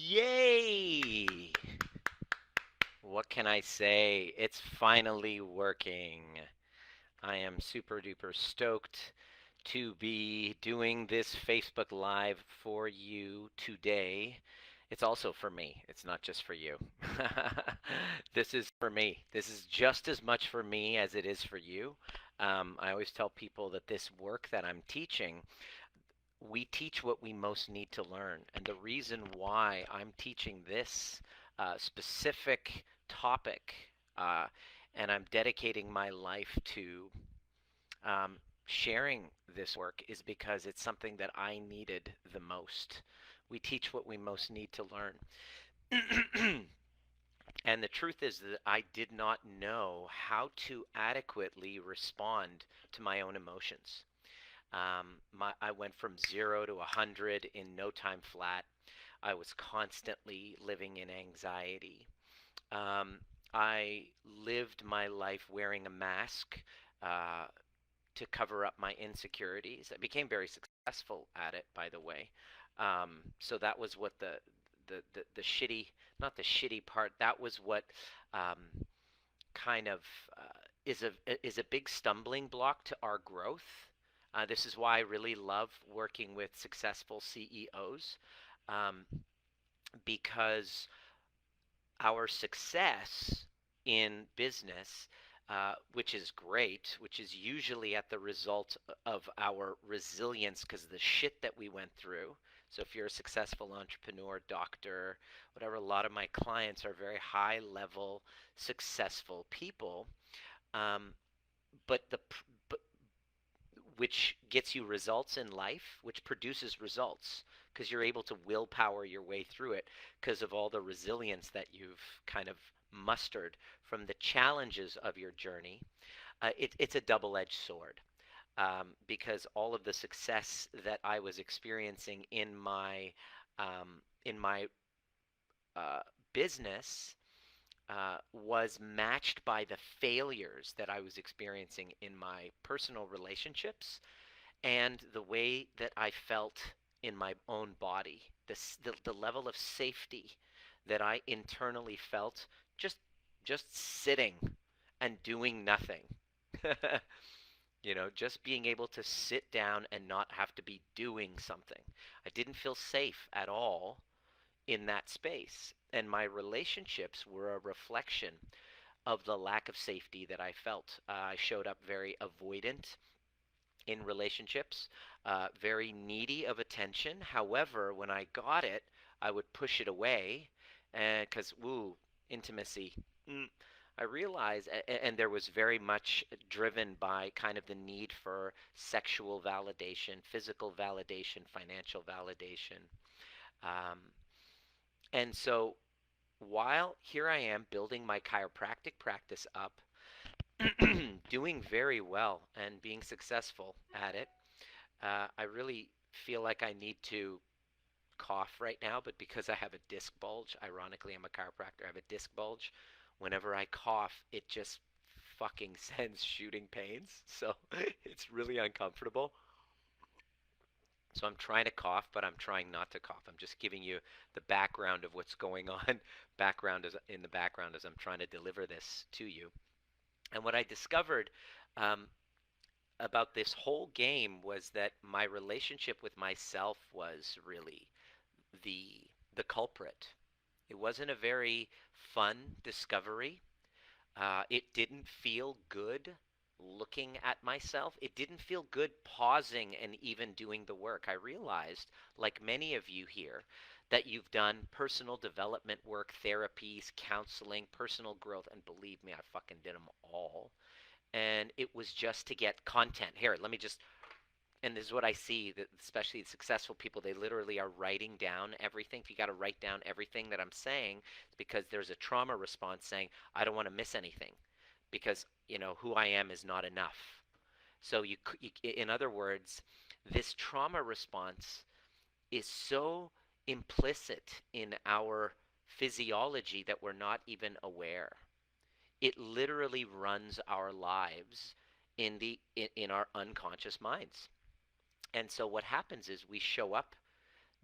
Yay! What can I say? It's finally working. I am super duper stoked to be doing this Facebook Live for you today. It's also for me. It's not just for you. This is for me. This is just as much for me as it is for you. I always tell people that this work that I'm teaching, we teach what we most need to learn. And the reason why I'm teaching this specific topic uh, and I'm dedicating my life to um, sharing this work is because it's something that I needed the most. We teach what we most need to learn. And the truth is that I did not know how to adequately respond to my own emotions. I went from 0 to 100 in no time flat. I was constantly living in anxiety. Um, I lived my life wearing a mask uh, to cover up my insecurities. I became very successful at it, by the way. So that was what the shitty, not the shitty part. That was what um, kind of is a big stumbling block to our growth. This is why I really love working with successful CEOs, um, because our success in business, which is great, which is usually at the result of our resilience because of the shit that we went through. So if you're a successful entrepreneur, doctor, whatever, a lot of my clients are very high level, successful people. Um, but but which gets you results in life, which produces results because you're able to willpower your way through it because of all the resilience that you've kind of mustered from the challenges of your journey. It's a double-edged sword because all of the success that I was experiencing in my uh, business was matched by the failures that I was experiencing in my personal relationships and the way that I felt in my own body, the level of safety that I internally felt just just sitting and doing nothing. Just being able to sit down and not have to be doing something. I didn't feel safe at all in that space. And my relationships were a reflection of the lack of safety that I felt. I showed up very avoidant in relationships, very needy of attention. However, when I got it, I would push it away because, woo, intimacy. Mm, I realized, and there was very much driven by kind of the need for sexual validation, physical validation, financial validation. Um, and so while here I am building my chiropractic practice up, doing very well and being successful at it, I really feel like I need to cough right now, but because I have a disc bulge, ironically, I'm a chiropractor, I have a disc bulge. Whenever I cough, it just fucking sends shooting pains. So it's really uncomfortable. So I'm trying to cough, but I'm trying not to cough. I'm just giving you the background of what's going on, background is in the background as I'm trying to deliver this to you. And what I discovered um, about this whole game was that my relationship with myself was really the the culprit. It wasn't a very fun discovery. It didn't feel good looking at myself. It didn't feel good pausing and even doing the work. I realized, like many of you here, that you've done personal development work, therapies, counseling, personal growth, and believe me, I fucking did them all. And it was just to get content. Here, let me just, and this is what I see, that especially successful people, they literally are writing down everything. If you got to write down everything that I'm saying, it's because there's a trauma response saying, I don't want to miss anything because, who I am is not enough. So in other words, this trauma response is so implicit in our physiology that we're not even aware. It literally runs our lives in our unconscious minds. And so what happens is we show up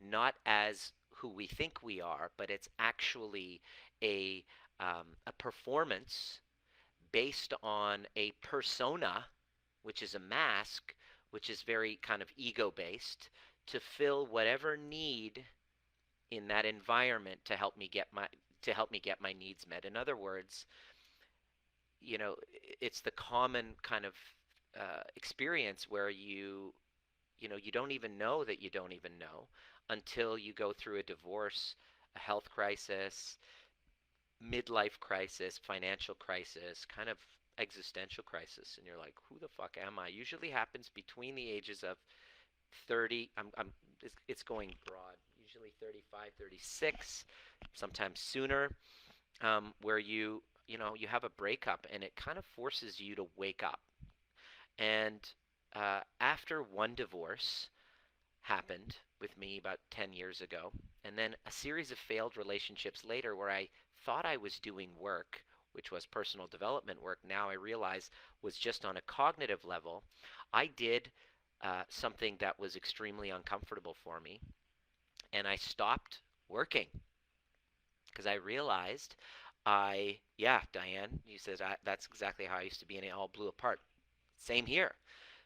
not as who we think we are, but it's actually a a performance based on a persona, which is a mask, which is very kind of ego based, to fill whatever need in that environment to help me get my needs met. In other words, you know, it's the common kind of experience where you know, you don't even know that you don't even know until you go through a divorce, a health crisis, midlife crisis, financial crisis, kind of existential crisis, and you're like, who the fuck am I? Usually happens between the ages of 30. It's going broad. Usually 35, 36, sometimes sooner, where you know, you have a breakup and it kind of forces you to wake up. And after one divorce happened with me about 10 years ago, and then a series of failed relationships later where I thought I was doing work, which was personal development work, now I realize was just on a cognitive level. I did something that was extremely uncomfortable for me, and I stopped working because I realized yeah, Diane, you said that's exactly how I used to be, and it all blew apart. Same here.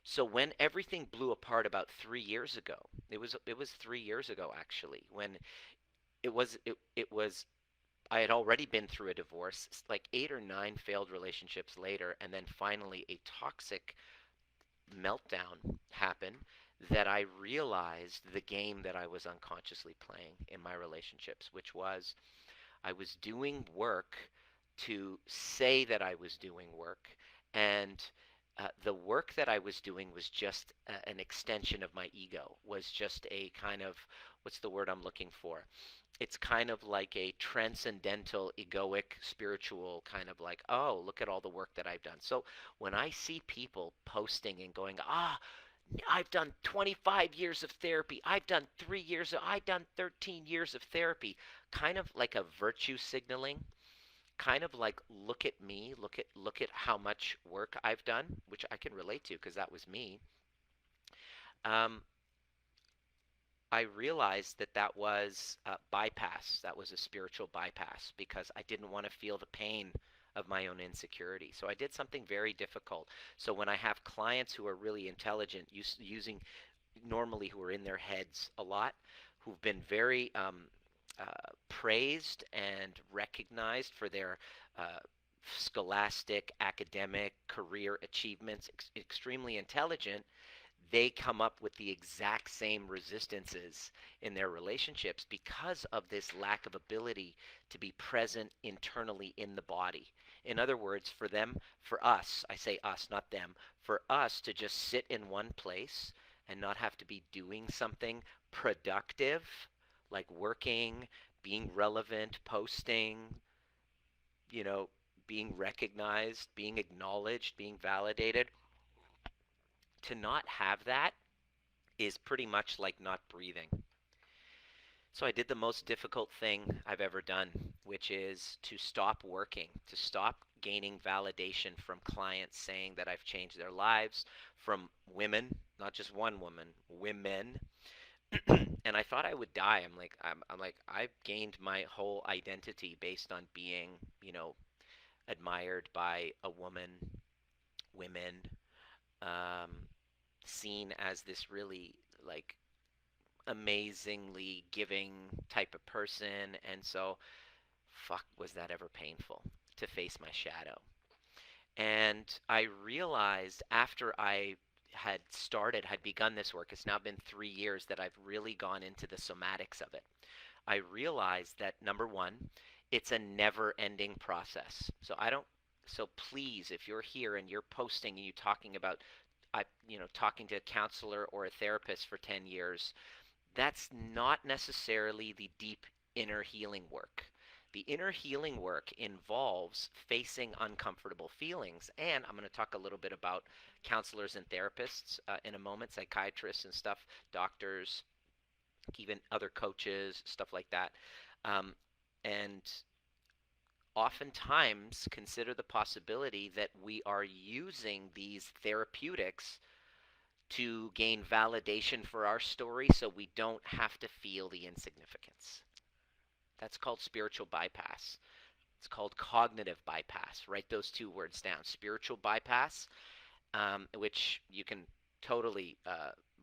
So when everything blew apart about 3 years ago, it was 3 years ago actually, when it was I had already been through a divorce, like 8 or 9 failed relationships later, and then finally a toxic meltdown happened, that I realized the game that I was unconsciously playing in my relationships, which was I was doing work to say that I was doing work, and the work that I was doing was just an extension of my ego, was just a kind of, what's the word I'm looking for? It's kind of like a transcendental, egoic, spiritual kind of like, oh, look at all the work that I've done. So when I see people posting and going, I've done 25 years of therapy, I've done 3 years, I've done 13 years of therapy, kind of like a virtue signaling, kind of like, look at me, look at how much work I've done, which I can relate to because that was me. um, I realized that that was a bypass. That was a spiritual bypass because I didn't want to feel the pain of my own insecurity. So I did something very difficult. So when I have clients who are really intelligent, using normally who are in their heads a lot, who've been very praised and recognized for their uh, scholastic, academic, career achievements, extremely intelligent, they come up with the exact same resistances in their relationships because of this lack of ability to be present internally in the body. In other words, for them, for us, I say us, not them, for us to just sit in one place and not have to be doing something productive, like working, being relevant, posting, you know, being recognized, being acknowledged, being validated, to not have that is pretty much like not breathing. So I did the most difficult thing I've ever done, which is to stop working, to stop gaining validation from clients saying that I've changed their lives, from women, not just one woman, women. And I thought I would die. I'm like, I've gained my whole identity based on being, you know, admired by a woman, women, um, seen as this really like amazingly giving type of person. And so, fuck, was that ever painful to face my shadow. And I realized after I had begun this work, it's now been 3 years that I've really gone into the somatics of it. I realized that number one, it's a never ending process. So please, if you're here and you're posting and you're talking about, talking to a counselor or a therapist for 10 years, that's not necessarily the deep inner healing work. The inner healing work involves facing uncomfortable feelings. And I'm going to talk a little bit about counselors and therapists in a moment, psychiatrists and stuff, doctors, even other coaches, stuff like that. Um, and oftentimes consider the possibility that we are using these therapeutics to gain validation for our story so we don't have to feel the insignificance. That's called spiritual bypass. It's called cognitive bypass. Write those two words down. Spiritual bypass, which you can totally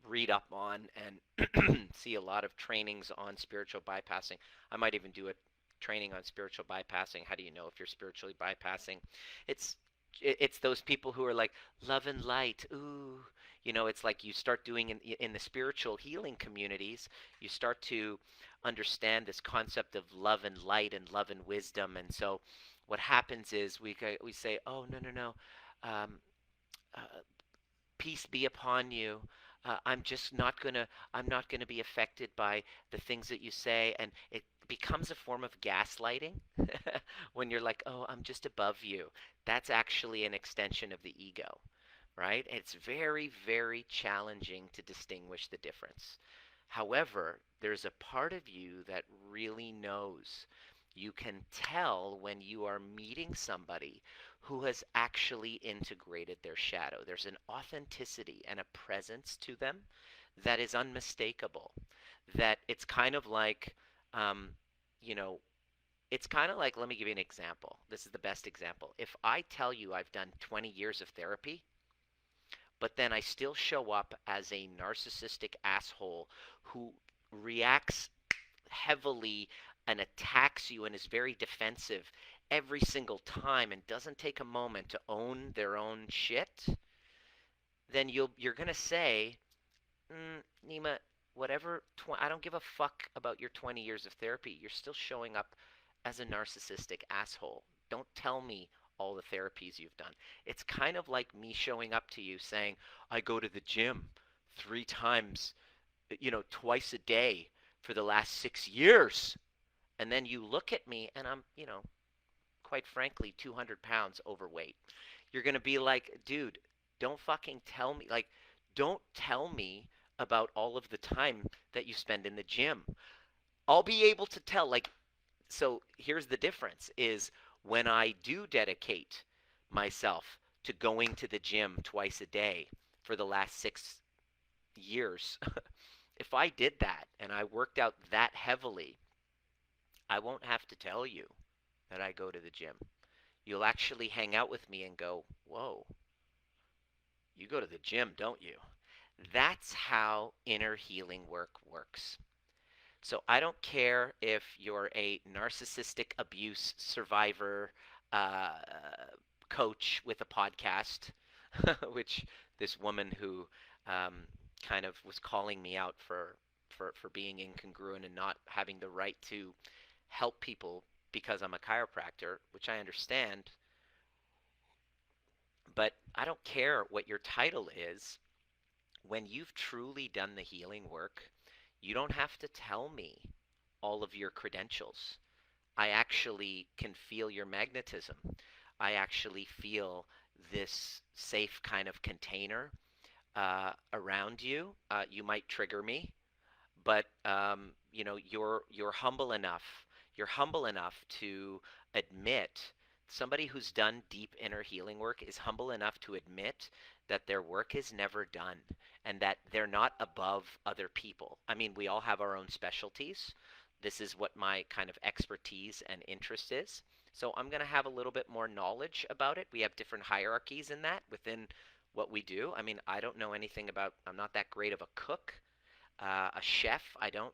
read up on and see a lot of trainings on spiritual bypassing. I might even do a training on spiritual bypassing. How do you know if you're spiritually bypassing? It's it's those people who are like love and light. Ooh, it's like you start doing in the spiritual healing communities, you start to understand this concept of love and light and love and wisdom. And so what happens is we say, oh, no, no, no. Um, uh, Peace be upon you. I'm not gonna be affected by the things that you say, and it becomes a form of gaslighting when you're like, oh, I'm just above you. That's actually an extension of the ego, right? It's very, very challenging to distinguish the difference. However, there's a part of you that really knows. You can tell when you are meeting somebody who has actually integrated their shadow. There's an authenticity and a presence to them that is unmistakable. That it's kind of like, um, you know, it's kind of like, let me give you an example. This is the best example. If I tell you I've done 20 years of therapy, but then I still show up as a narcissistic asshole who reacts heavily and attacks you and is very defensive every single time and doesn't take a moment to own their own shit, then you're gonna say, Nima, whatever. I don't give a fuck about your 20 years of therapy. You're still showing up as a narcissistic asshole. Don't tell me all the therapies you've done. It's kind of like me showing up to you saying, I go to the gym 3 times, twice a day for the last 6 years. And then you look at me and I'm, quite frankly, 200 pounds overweight. You're going to be like, dude, don't fucking tell me. Like, don't tell me about all of the time that you spend in the gym. I'll be able to tell. Like, so here's the difference is when I do dedicate myself to going to the gym twice a day for the last 6 years, if I did that and I worked out that heavily, I won't have to tell you that I go to the gym. You'll actually hang out with me and go, whoa, you go to the gym, don't you? That's how inner healing work works. So I don't care if you're a narcissistic abuse survivor, uh, coach with a podcast, which this woman who um, kind of was calling me out for being incongruent and not having the right to help people because I'm a chiropractor, which I understand, but I don't care what your title is. When you've truly done the healing work, you don't have to tell me all of your credentials. I actually can feel your magnetism. I actually feel this safe kind of container around you. You might trigger me, but you're humble enough. You're humble enough to admit. Somebody who's done deep inner healing work is humble enough to admit that their work is never done and that they're not above other people. I mean, we all have our own specialties. This is what my kind of expertise and interest is. So I'm going to have a little bit more knowledge about it. We have different hierarchies in that within what we do. I mean, I don't know anything about, I'm not that great of a cook, a chef. I don't,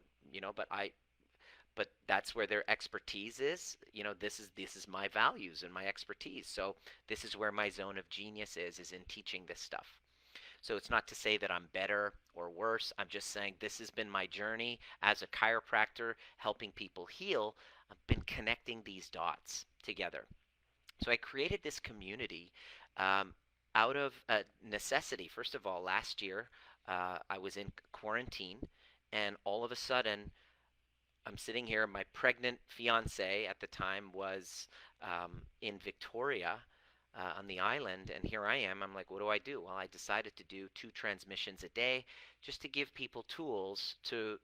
but that's where their expertise is. This is my values and my expertise. So this is where my zone of genius is in teaching this stuff. So it's not to say that I'm better or worse. I'm just saying this has been my journey as a chiropractor, helping people heal. I've been connecting these dots together. So I created this community um, out of necessity. First of all, last year I was in quarantine, and all of a sudden I'm sitting here. My pregnant fiance at the time was in Victoria on the island, and here I am. I'm like, what do I do? Well, I decided to do 2 transmissions a day just to give people tools to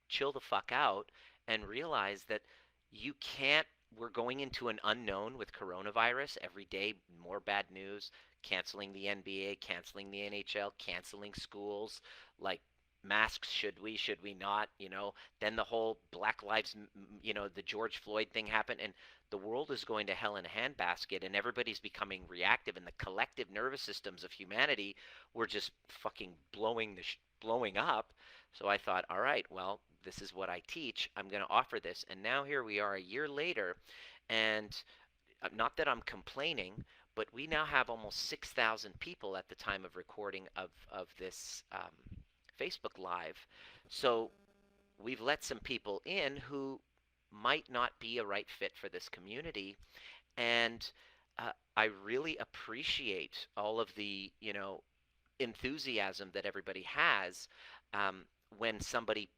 chill the fuck out and realize that you can't we're going into an unknown with coronavirus. Every day, more bad news. Canceling the NBA, canceling the NHL, canceling schools. Like masks, should we not? Then the whole Black Lives, the George Floyd thing happened, and the world is going to hell in a handbasket, and everybody's becoming reactive, and the collective nervous systems of humanity were just fucking blowing up. So I thought, all right, well, this is what I teach. I'm going to offer this. And now here we are a year later, and not that I'm complaining, but we now have almost 6,000 people at the time of recording of this Facebook Live. So we've let some people in who might not be a right fit for this community. And I really appreciate all of the, enthusiasm that everybody has um, when somebody,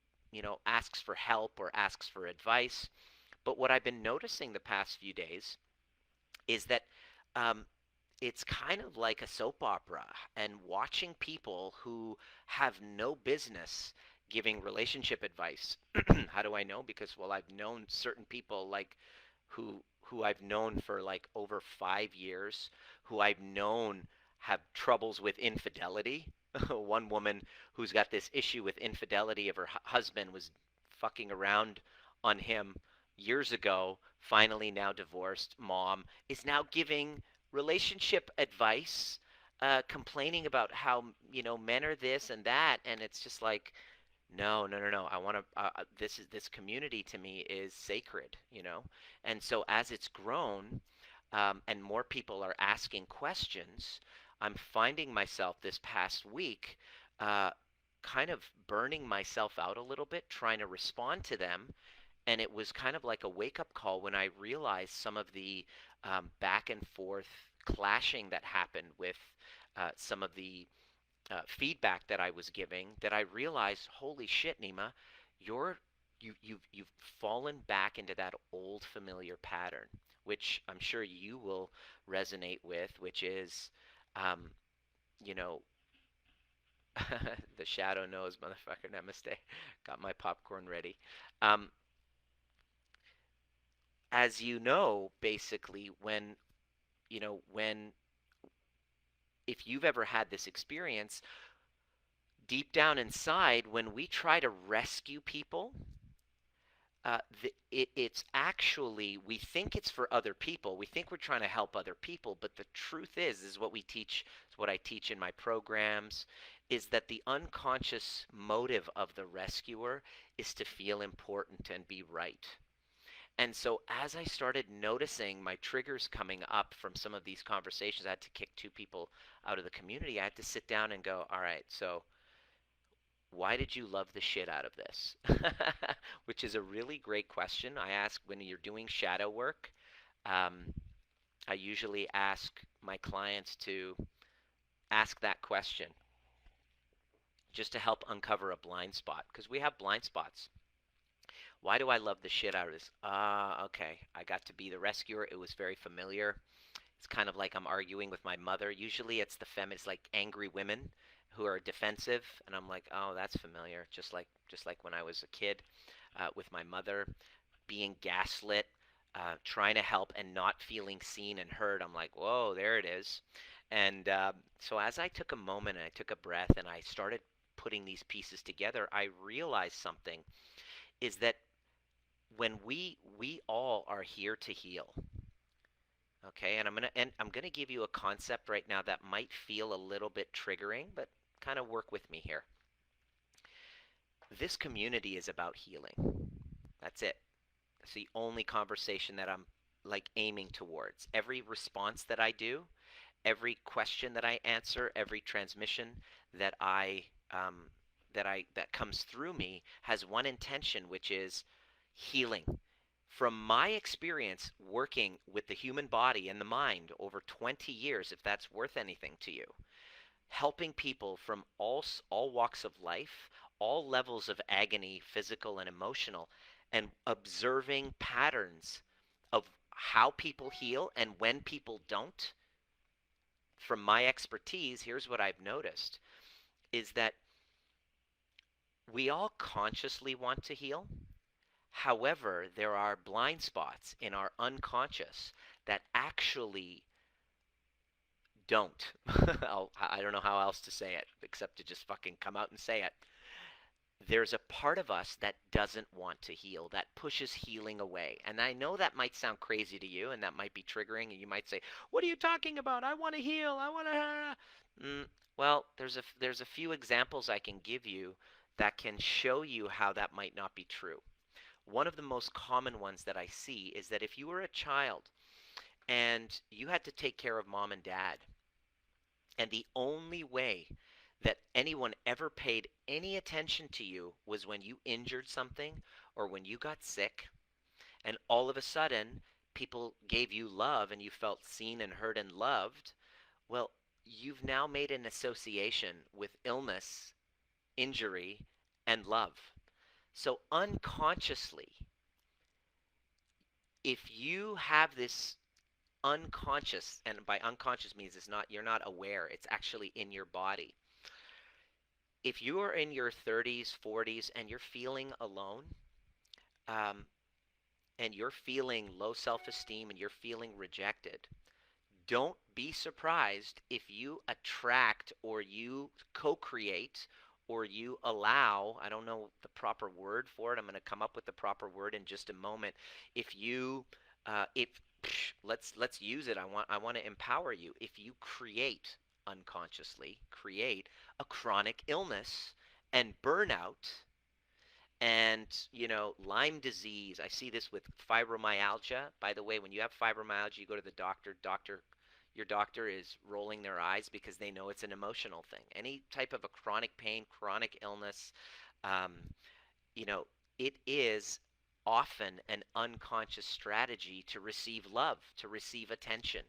asks for help or asks for advice. But what I've been noticing the past few days is that um, it's kind of like a soap opera, and watching people who have no business giving relationship advice. How do I know? Because, well, I've known certain people like who I've known for like over 5 years, who I've known have troubles with infidelity. One woman who's got this issue with infidelity of her husband was fucking around on him years ago, finally now divorced mom, is now giving relationship advice, complaining about how, men are this and that. And it's just like, no, no, no, no. I want to. This community to me is sacred. And so as it's grown, and more people are asking questions, I'm finding myself this past week, uh, kind of burning myself out a little bit, trying to respond to them. And it was kind of like a wake up call when I realized some of the back and forth clashing that happened with some of the feedback that I was giving, that I realized, holy shit, Nima, you've fallen back into that old familiar pattern, which I'm sure you will resonate with, which is, um, you know, the shadow knows, motherfucker. Namaste. Got my popcorn ready. Um, as you know, basically, when if you've ever had this experience, deep down inside, when we try to rescue people, it's actually, we think it's for other people. We think we're trying to help other people, but the truth is what we teach, is what I teach in my programs, is that the unconscious motive of the rescuer is to feel important and be right. And so as I started noticing my triggers coming up from some of these conversations, I had to kick two people out of the community. I had to sit down and go, all right, so why did you love the shit out of this? Which is a really great question. I ask when you're doing shadow work. Um, I usually ask my clients to ask that question just to help uncover a blind spot, because we have blind spots. Why do I love the shit out of this? Okay. I got to be the rescuer. It was very familiar. It's kind of like I'm arguing with my mother. Usually it's the it's like angry women who are defensive, and I'm like, oh, that's familiar. Just like when I was a kid, with my mother, being gaslit, trying to help and not feeling seen and heard. I'm like, whoa, there it is. And so as I took a moment and I took a breath and I started putting these pieces together, I realized something, is that when we all are here to heal. Okay, and I'm gonna give you a concept right now that might feel a little bit triggering, but kind of work with me here. This community is about healing. That's it. It's the only conversation that I'm like aiming towards. Every response that I do, every question that I answer, every transmission that that comes through me has one intention, which is healing. From my experience working with the human body and the mind over 20 years, if that's worth anything to you, helping people from all walks of life, all levels of agony, physical and emotional, and observing patterns of how people heal and when people don't. From my expertise, here's what I've noticed, is that we all consciously want to heal. However, there are blind spots in our unconscious that actually don't. I don't know how else to say it except to just fucking come out and say it. There's a part of us that doesn't want to heal, that pushes healing away. And I know that might sound crazy to you and that might be triggering, and you might say, "What are you talking about? I want to heal. I want to." Well, there's a few examples I can give you that can show you how that might not be true. One of the most common ones that I see is that if you were a child and you had to take care of mom and dad, and the only way that anyone ever paid any attention to you was when you injured something or when you got sick, and all of a sudden people gave you love and you felt seen and heard and loved. Well, you've now made an association with illness, injury, and love. So unconsciously, if you have this unconscious, and by unconscious means it's not, you're not aware, it's actually in your body. If you are in your 30s, 40s, and you're feeling alone, um, and you're feeling low self-esteem and you're feeling rejected, don't be surprised if you attract or you co-create or you allow, I don't know the proper word for it, I'm going to come up with the proper word in just a moment. If you if let's use it. I want to empower you. If you create, unconsciously create, a chronic illness and burnout and, Lyme disease. I see this with fibromyalgia. By the way, when you have fibromyalgia, you go to the doctor, your doctor is rolling their eyes because they know it's an emotional thing. Any type of a chronic pain, chronic illness, um, you know, it is often an unconscious strategy to receive love, to receive attention.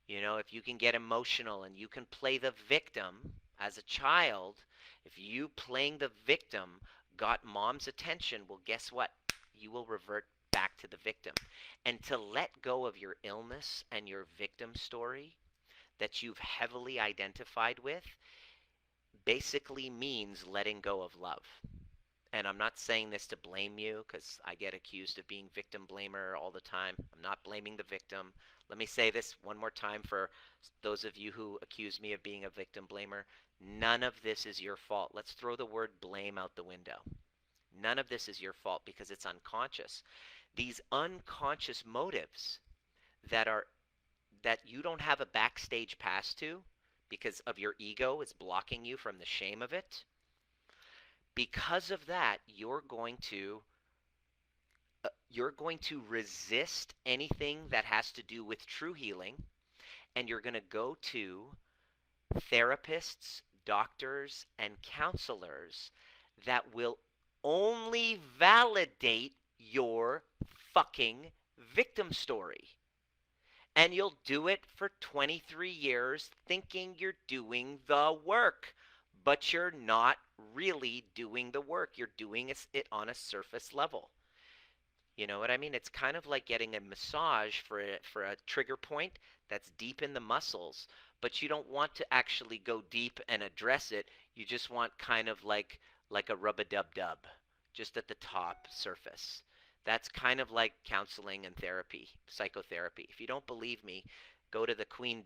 If you can get emotional and you can play the victim as a child, if you playing the victim got mom's attention, well, guess what? You will revert back to the victim. And to let go of your illness and your victim story that you've heavily identified with basically means letting go of love. And I'm not saying this to blame you because I get accused of being victim blamer all the time. I'm not blaming the victim. Let me say this one more time for those of you who accuse me of being a victim blamer. None of this is your fault. Let's throw the word blame out the window. None of this is your fault because it's unconscious. These unconscious motives that are that you don't have a backstage pass to because of your ego is blocking you from the shame of it. Because of that, you're going to resist anything that has to do with true healing, and you're going to go to therapists, doctors, and counselors that will only validate your fucking victim story. And you'll do it for 23 years thinking you're doing the work, but you're not really doing the work. You're doing it on a surface level. You know what I mean? It's kind of like getting a massage for a trigger point that's deep in the muscles, but you don't want to actually go deep and address it. You just want kind of like a rub-a-dub-dub, just at the top surface. That's kind of like counseling and therapy, psychotherapy. If you don't believe me, go to the Queen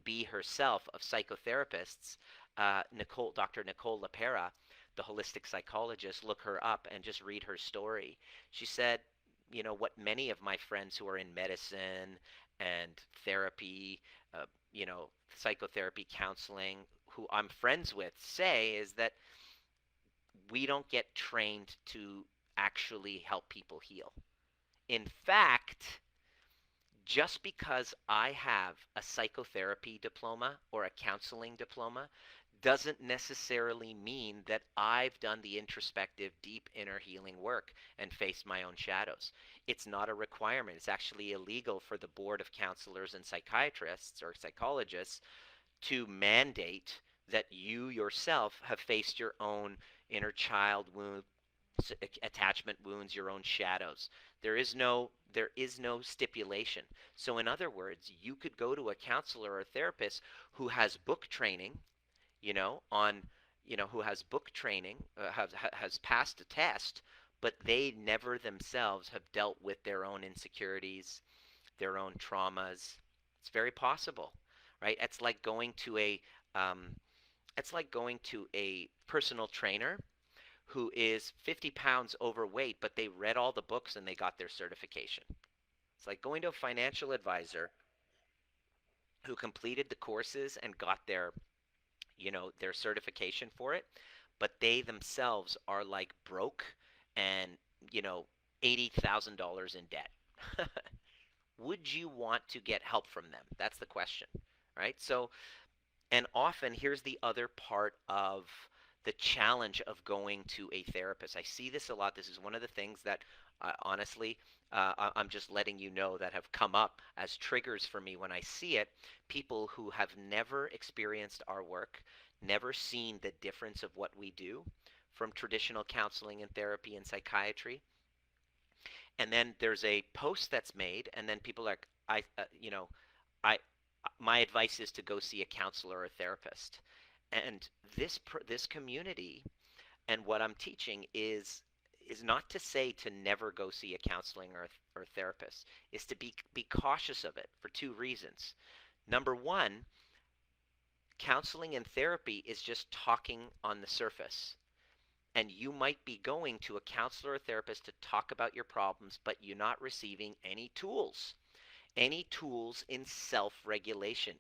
Bee herself of psychotherapists, Dr. Nicole LaPera, the holistic psychologist. Look her up and just read her story. She said, what many of my friends who are in medicine and therapy, uh, psychotherapy, counseling, who I'm friends with, say is that we don't get trained to actually help people heal. In fact, just because I have a psychotherapy diploma or a counseling diploma doesn't necessarily mean that I've done the introspective, deep inner healing work and faced my own shadows. It's not a requirement. It's actually illegal for the board of counselors and psychiatrists or psychologists to mandate that you yourself have faced your own inner child wound, attachment wounds, your own shadows. There is no stipulation. So in other words, you could go to a counselor or a therapist who has book training, on who has book training, has passed a test, but they never themselves have dealt with their own insecurities, their own traumas. It's very possible, right? Um, it's like going to a personal trainer who is 50 pounds overweight, but they read all the books and they got their certification. It's like going to a financial advisor who completed the courses and got their certification for it, but they themselves are like broke and, you know, $80,000 in debt. Would you want to get help from them? That's the question, right? So, and often here's the other part of the challenge of going to a therapist. I see this a lot. This is one of the things that, honestly, I'm just letting you know that have come up as triggers for me when I see it. People who have never experienced our work, never seen the difference of what we do from traditional counseling and therapy and psychiatry. And then there's a post that's made, and then people are, I, my advice is to go see a counselor or a therapist. And this community and what I'm teaching is not to say to never go see a counseling or therapist, is to be cautious of it for two reasons. Number one, counseling and therapy is just talking on the surface. And you might be going to a counselor or therapist to talk about your problems, but you're not receiving any tools in self-regulation.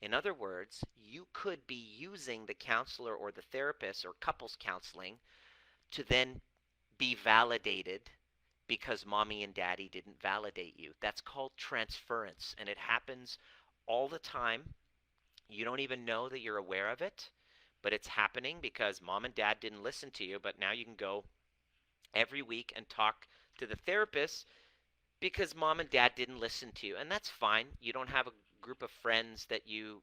In other words, you could be using the counselor or the therapist or couples counseling to then be validated because mommy and daddy didn't validate you. That's called transference, and it happens all the time. You don't even know that you're aware of it, but it's happening because mom and dad didn't listen to you, but now you can go every week and talk to the therapist because mom and dad didn't listen to you, and that's fine. You don't have a group of friends that you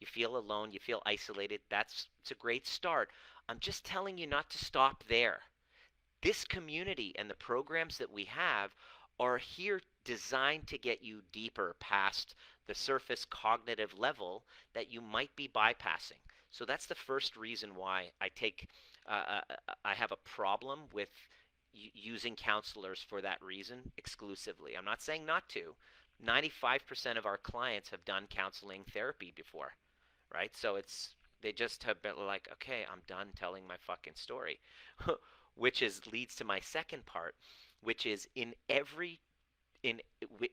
feel alone, you feel isolated. It's a great start. I'm just telling you not to stop there. This community and the programs that we have are here designed to get you deeper past the surface cognitive level that you might be bypassing. So that's the first reason why I have a problem with using counselors for that reason exclusively. I'm not saying not to. 95% of our clients have done counseling therapy before, right? So they just have been like, okay, I'm done telling my fucking story, which leads to my second part, which is in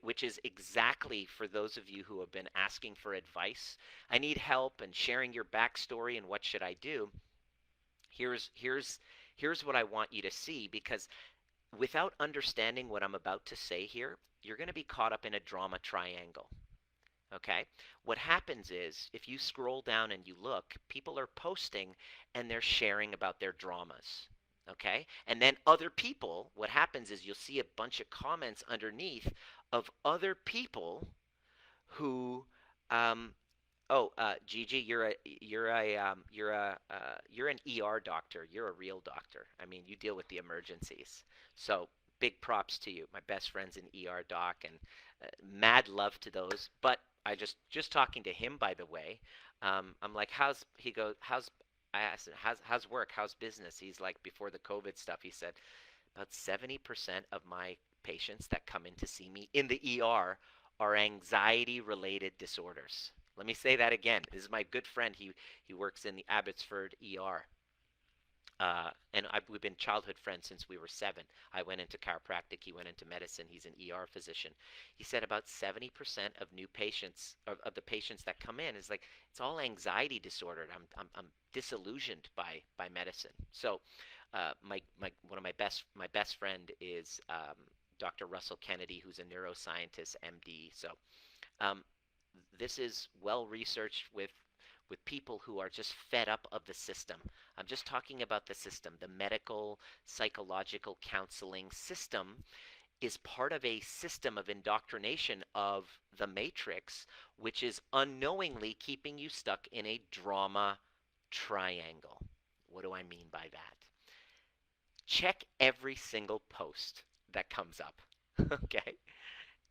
which is exactly for those of you who have been asking for advice. I need help and sharing your backstory and what should I do. Here's what I want you to see, because without understanding what I'm about to say here, you're going to be caught up in a drama triangle. Okay? What happens is, if you scroll down and you look, people are posting and they're sharing about their dramas. Okay? And then other people, what happens is you'll see a bunch of comments underneath of other people who um, oh, Gigi, you're an ER doctor. You're a real doctor. I mean, you deal with the emergencies. So big props to you. My best friend's an ER doc, and mad love to those. But I just talking to him, by the way. I'm like, how's I asked him, how's work, how's business? He's like, before the COVID stuff, he said about 70% of my patients that come in to see me in the ER are anxiety related disorders. Let me say that again. This is my good friend. He works in the Abbotsford ER. We've been childhood friends since we were 7. I went into chiropractic. He went into medicine. He's an ER physician. He said about 70% of new patients, of the patients that come in, is like, it's all anxiety disordered. I'm disillusioned by medicine. So, one of my best friend is Dr. Russell Kennedy, who's a neuroscientist, MD. So, um, this is well researched with people who are just fed up of the system. I'm just talking about the system. The medical, psychological counseling system is part of a system of indoctrination of the matrix, which is unknowingly keeping you stuck in a drama triangle. What do I mean by that? Check every single post that comes up. Okay?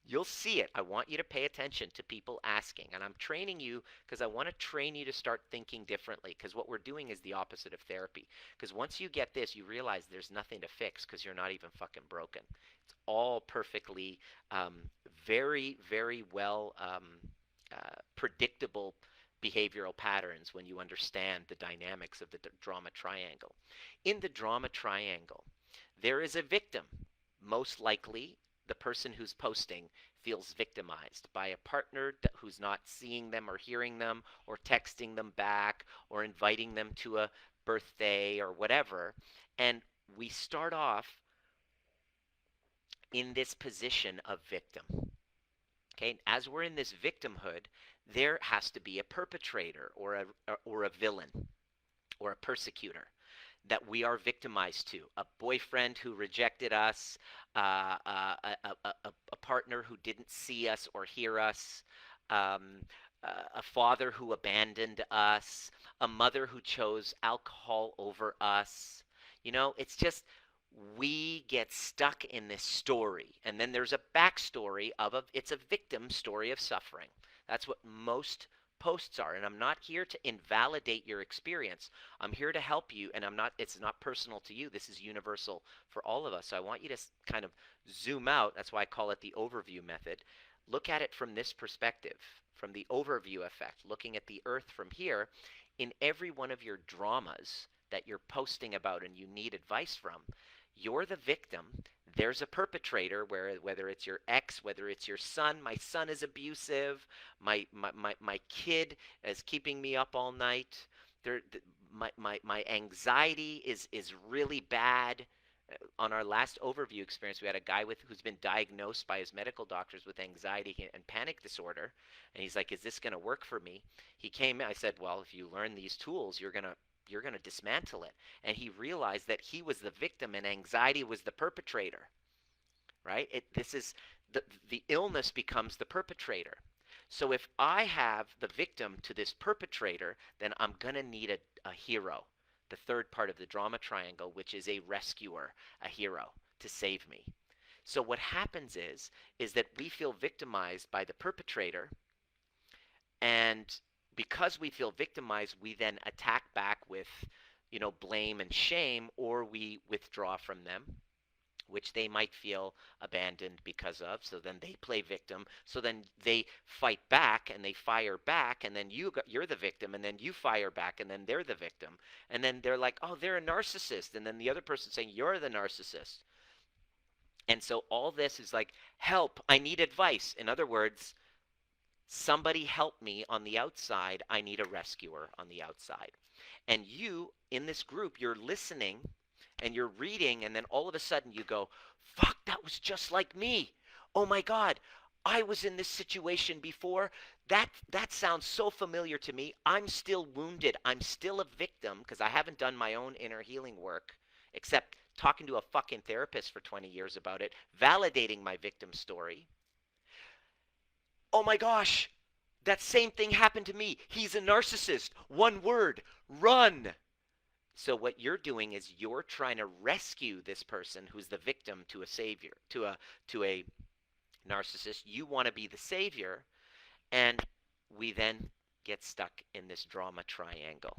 You'll see it. I want you to pay attention to people asking. And I'm training you because I want to train you to start thinking differently. Because what we're doing is the opposite of therapy. Because once you get this, you realize there's nothing to fix because you're not even fucking broken. It's all perfectly, um, very, very well predictable behavioral patterns when you understand the dynamics of the drama triangle. In the drama triangle, there is a victim, most likely the person who's posting feels victimized by a partner who's not seeing them or hearing them or texting them back or inviting them to a birthday or whatever. And we start off in this position of victim. Okay, as we're in this victimhood, there has to be a perpetrator or a villain or a persecutor that we are victimized to. A boyfriend who rejected us, a partner who didn't see us or hear us, um, a father who abandoned us, a mother who chose alcohol over us. It's just we get stuck in this story. And then there's a backstory it's a victim story of suffering. That's what most posts are. And I'm not here to invalidate your experience. I'm here to help you. And it's not personal to you. This is universal for all of us. So I want you to kind of zoom out. That's why I call it the overview method. Look at it from this perspective, from the overview effect, looking at the earth from here. In every one of your dramas that you're posting about and you need advice from, you're the victim. There's a perpetrator, whether it's your ex, whether it's your son. My son is abusive. My kid is keeping me up all night. My anxiety is really bad. On our last overview experience, we had a guy who's been diagnosed by his medical doctors with anxiety and panic disorder, and he's like, "Is this going to work for me?" He came in. I said, "Well, if you learn these tools, you're going to dismantle it." And he realized that he was the victim and anxiety was the perpetrator, right? This is the illness becomes the perpetrator. So if I have the victim to this perpetrator, then I'm going to need a hero, the third part of the drama triangle, which is a rescuer, a hero to save me. So what happens is that we feel victimized by the perpetrator, and because we feel victimized, we then attack back with, blame and shame, or we withdraw from them, which they might feel abandoned because of. So then they play victim. So then they fight back and they fire back, and then you're the victim, and then you fire back, and then they're the victim. And then they're like, "Oh, they're a narcissist," and then the other person's saying, "You're the narcissist." And so all this is like, help, I need advice. In other words, somebody help me on the outside. I need a rescuer on the outside. And you, in this group, you're listening and you're reading, and then all of a sudden you go, fuck, that was just like me. Oh my God, I was in this situation before. That sounds so familiar to me. I'm still wounded. I'm still a victim because I haven't done my own inner healing work, except talking to a fucking therapist for 20 years about it, validating my victim story. Oh my gosh, that same thing happened to me. He's a narcissist. One word, run. So what you're doing is you're trying to rescue this person who's the victim to a savior, to a narcissist. You want to be the savior, and we then get stuck in this drama triangle.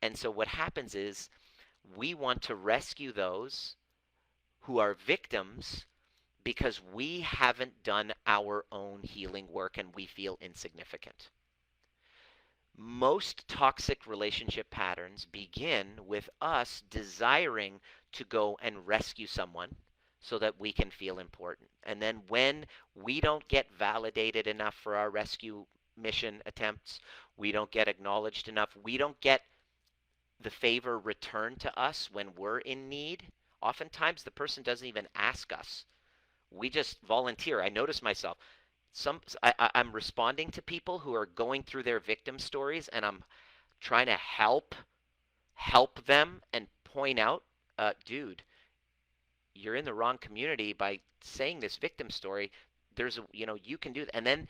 And so what happens is we want to rescue those who are victims because we haven't done our own healing work and we feel insignificant. Most toxic relationship patterns begin with us desiring to go and rescue someone so that we can feel important. And then when we don't get validated enough for our rescue mission attempts, we don't get acknowledged enough, we don't get the favor returned to us when we're in need. Oftentimes the person doesn't even ask us. We just volunteer. I notice myself. I'm responding to people who are going through their victim stories, and I'm trying to help them and point out, dude, you're in the wrong community by saying this victim story. You can do that. And then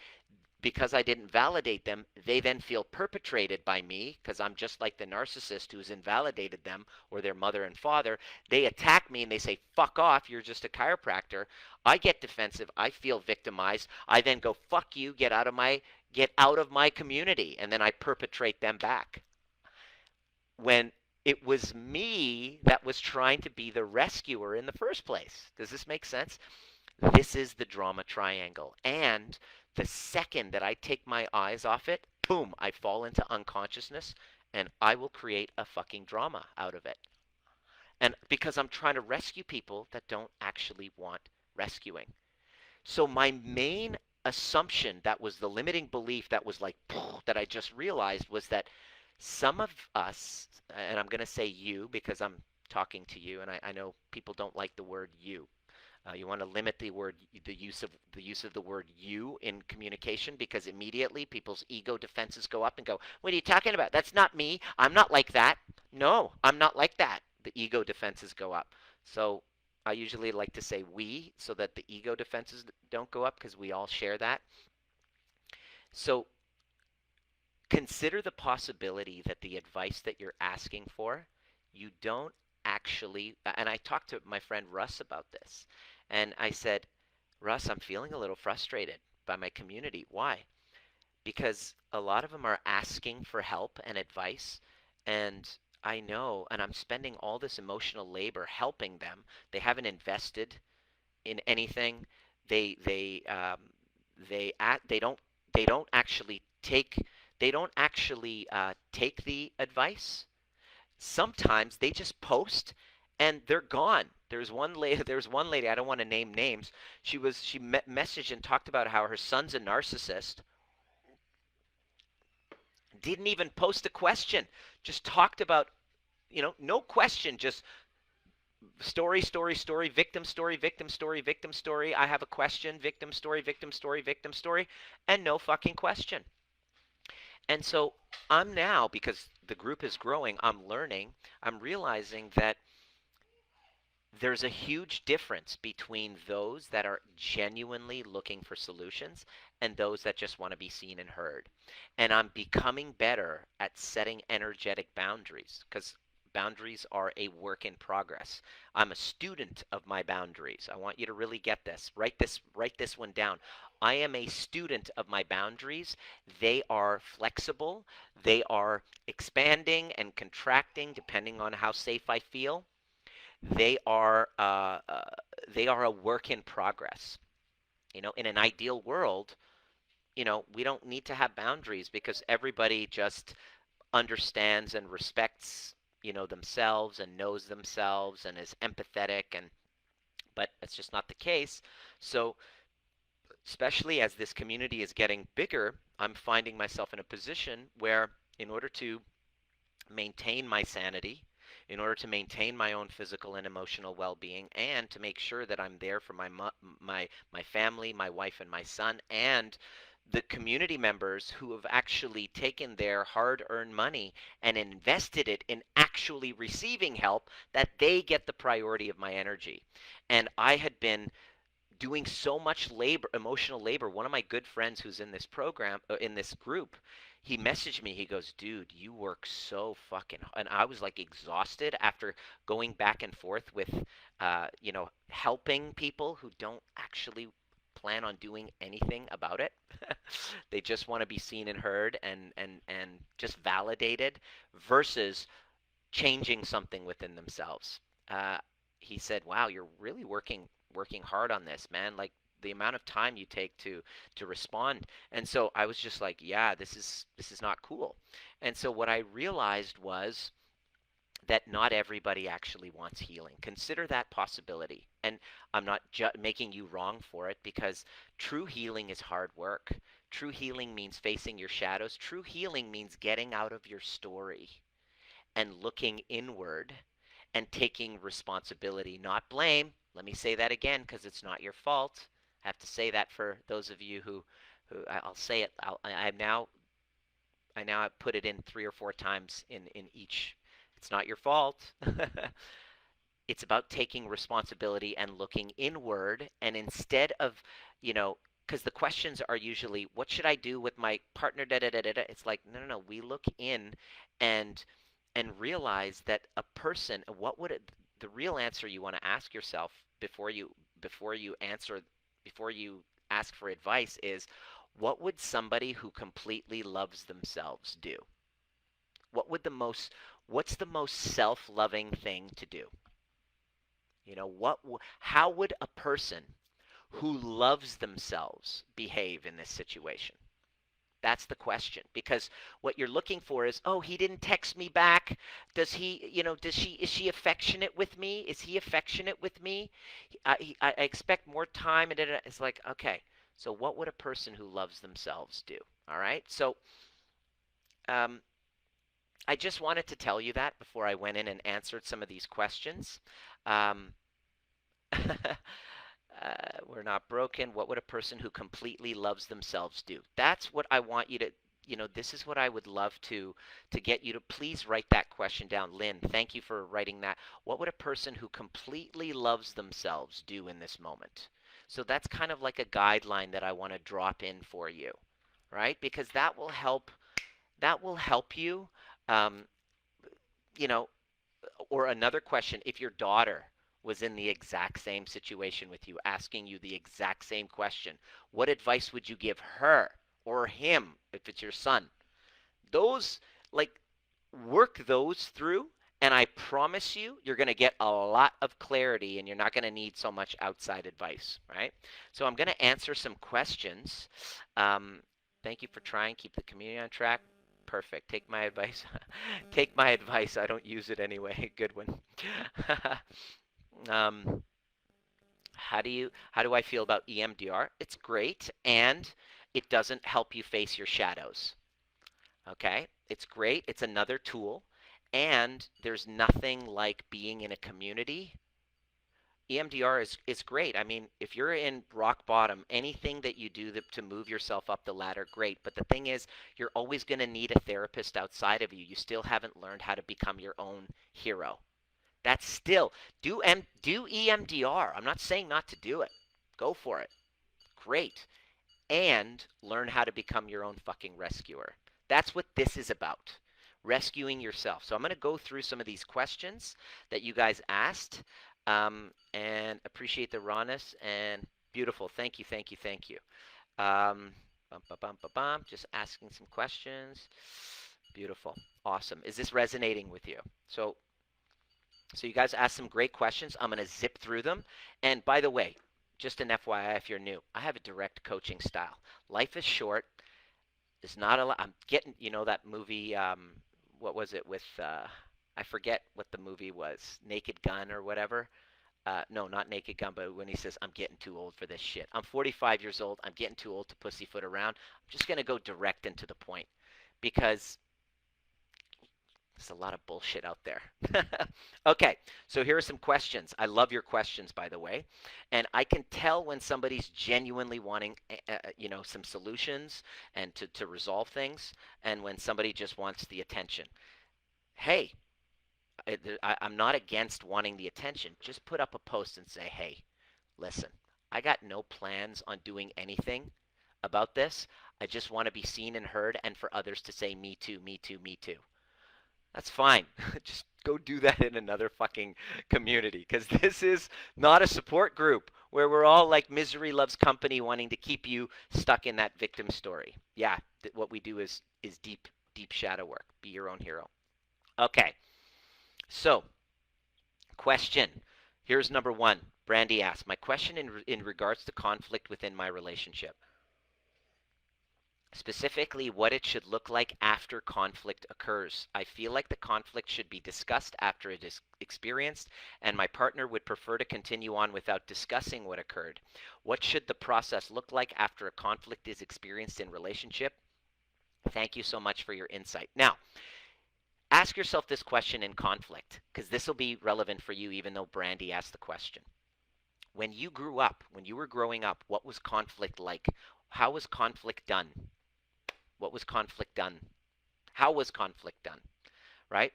because I didn't validate them, they then feel perpetrated by me because I'm just like the narcissist who's invalidated them or their mother and father. They attack me and they say, fuck off, you're just a chiropractor. I get defensive. I feel victimized. I then go, fuck you, get out of my community. And then I perpetrate them back. When it was me that was trying to be the rescuer in the first place. Does this make sense? This is the drama triangle. And the second that I take my eyes off it, boom, I fall into unconsciousness and I will create a fucking drama out of it. And because I'm trying to rescue people that don't actually want rescuing. So my main assumption that was the limiting belief that was like, that I just realized was that some of us, and I'm going to say you because I'm talking to you, and I know people don't like the word you. You want to limit the use of the word you in communication because immediately people's ego defenses go up and go, "What are you talking about? That's not me. I'm not like that." No, I'm not like that. The ego defenses go up. So I usually like to say we so that the ego defenses don't go up because we all share that. So consider the possibility that the advice that you're asking for, you don't actually, and I talked to my friend Russ about this, and I said, Russ, I'm feeling a little frustrated by my community. Why? Because a lot of them are asking for help and advice, and I know, and I'm spending all this emotional labor helping them. They haven't invested in anything. They they um, they act, they don't actually take the advice. Sometimes they just post and they're gone. There's one lady, I don't want to name names. She messaged and talked about how her son's a narcissist. Didn't even post a question. Just talked about, no question, just story, story, story, victim story, victim story, victim story. I have a question, victim story, victim story, victim story, and no fucking question. And so I'm now, because the group is growing, I'm learning, I'm realizing that there's a huge difference between those that are genuinely looking for solutions and those that just want to be seen and heard. And I'm becoming better at setting energetic boundaries because boundaries are a work in progress. I'm a student of my boundaries. I want you to really get this. Write this one down. I am a student of my boundaries. They are flexible. They are expanding and contracting depending on how safe I feel. they are uh, uh, they are a work in progress. In an ideal world, we don't need to have boundaries because everybody just understands and respects, themselves and knows themselves and is empathetic, and but that's just not the case. So, especially as this community is getting bigger, I'm finding myself in a position where in order to maintain my sanity, in order to maintain my own physical and emotional well-being, and to make sure that I'm there for my family, my wife and my son, and the community members who have actually taken their hard-earned money and invested it in actually receiving help, that they get the priority of my energy. And I had been doing so much labor, emotional labor. One of my good friends who's in this program, in this group, he messaged me. He goes, "Dude, you work so fucking," and I was like exhausted after going back and forth with, helping people who don't actually plan on doing anything about it. They just want to be seen and heard and just validated versus changing something within themselves. Uh, he said, "Wow, you're really working hard on this, man. Like the amount of time you take to respond." And so I was just like, "Yeah, this is not cool." And so what I realized was that not everybody actually wants healing. Consider that possibility. And I'm not making you wrong for it because true healing is hard work. True healing means facing your shadows. True healing means getting out of your story and looking inward and taking responsibility, not blame. Let me say that again because it's not your fault. I have to say that for those of you who I'll say it. I now have put it in 3 or 4 times in each. It's not your fault. It's about taking responsibility and looking inward. And instead of, you know, because the questions are usually, what should I do with my partner? Da, da, da, da, da. It's like, no, no, no. We look in and realize that a person, the real answer you want to ask yourself before you before you answer before you ask for advice is, what would somebody who completely loves themselves do? What would the most what's the most self-loving thing to do? You know, how would a person who loves themselves behave in this situation? That's the question. Because what you're looking for is, oh, he didn't text me back. Does he, is she affectionate with me? Is he affectionate with me? I expect more time. And it's like, okay, so what would a person who loves themselves do? All right. So um, I just wanted to tell you that before I went in and answered some of these questions. Um, we're not broken. What would a person who completely loves themselves do? That's what I want you to, this is what I would love to get you to please write that question down. Lynn, thank you for writing that. What would a person who completely loves themselves do in this moment? So that's kind of like a guideline that I want to drop in for you, right? Because that will help you, um, you know, or another question, if your daughter was in the exact same situation with you, asking you the exact same question, what advice would you give her or him if it's your son? Those, like, work those through, and I promise you, you're going to get a lot of clarity and you're not going to need so much outside advice, right? So I'm going to answer some questions. Um, Thank you for trying. Keep the community on track. Perfect. Take my advice. Take my advice. I don't use it anyway. Good one. um, how do I feel about EMDR? It's great, and it doesn't help you face your shadows. Okay? It's great. It's another tool, and there's nothing like being in a community. EMDR is great. I mean, if you're in rock bottom, anything that you do to move yourself up the ladder, great. But the thing is, you're always going to need a therapist outside of you. You still haven't learned how to become your own hero. That's still, do EMDR. I'm not saying not to do it. Go for it. Great. And learn how to become your own fucking rescuer. That's what this is about. Rescuing yourself. So I'm going to go through some of these questions that you guys asked, and appreciate the rawness and beautiful. Thank you, thank you, thank you. Just asking some questions. Beautiful. Awesome. Is this resonating with you? So you guys asked some great questions. I'm going to zip through them. And by the way, just an FYI if you're new, I have a direct coaching style. Life is short. There's not a lot. I'm getting, that movie, what was it with, I forget what the movie was, Naked Gun or whatever. No, not Naked Gun, but when he says, I'm getting too old for this shit. I'm 45 years old. I'm getting too old to pussyfoot around. I'm just going to go direct and to the point because there's a lot of bullshit out there. Okay, so here are some questions. I love your questions, by the way. And I can tell when somebody's genuinely wanting, some solutions and to resolve things, and when somebody just wants the attention. Hey, I'm not against wanting the attention. Just put up a post and say, hey, listen, I got no plans on doing anything about this. I just want to be seen and heard and for others to say, me too, me too, me too. That's fine. Just go do that in another fucking community because this is not a support group where we're all like misery loves company wanting to keep you stuck in that victim story. Yeah, what we do is deep, deep shadow work. Be your own hero. Okay. So, question. Here's number one. Brandy asks, my question in regards to conflict within my relationship. Specifically, what it should look like after conflict occurs. I feel like the conflict should be discussed after it is experienced, and my partner would prefer to continue on without discussing what occurred. What should the process look like after a conflict is experienced in relationship? Thank you so much for your insight. Now, ask yourself this question in conflict, because this will be relevant for you even though Brandy asked the question. When you grew up, when you were growing up, what was conflict like? How was conflict done? What was conflict done? How was conflict done? Right?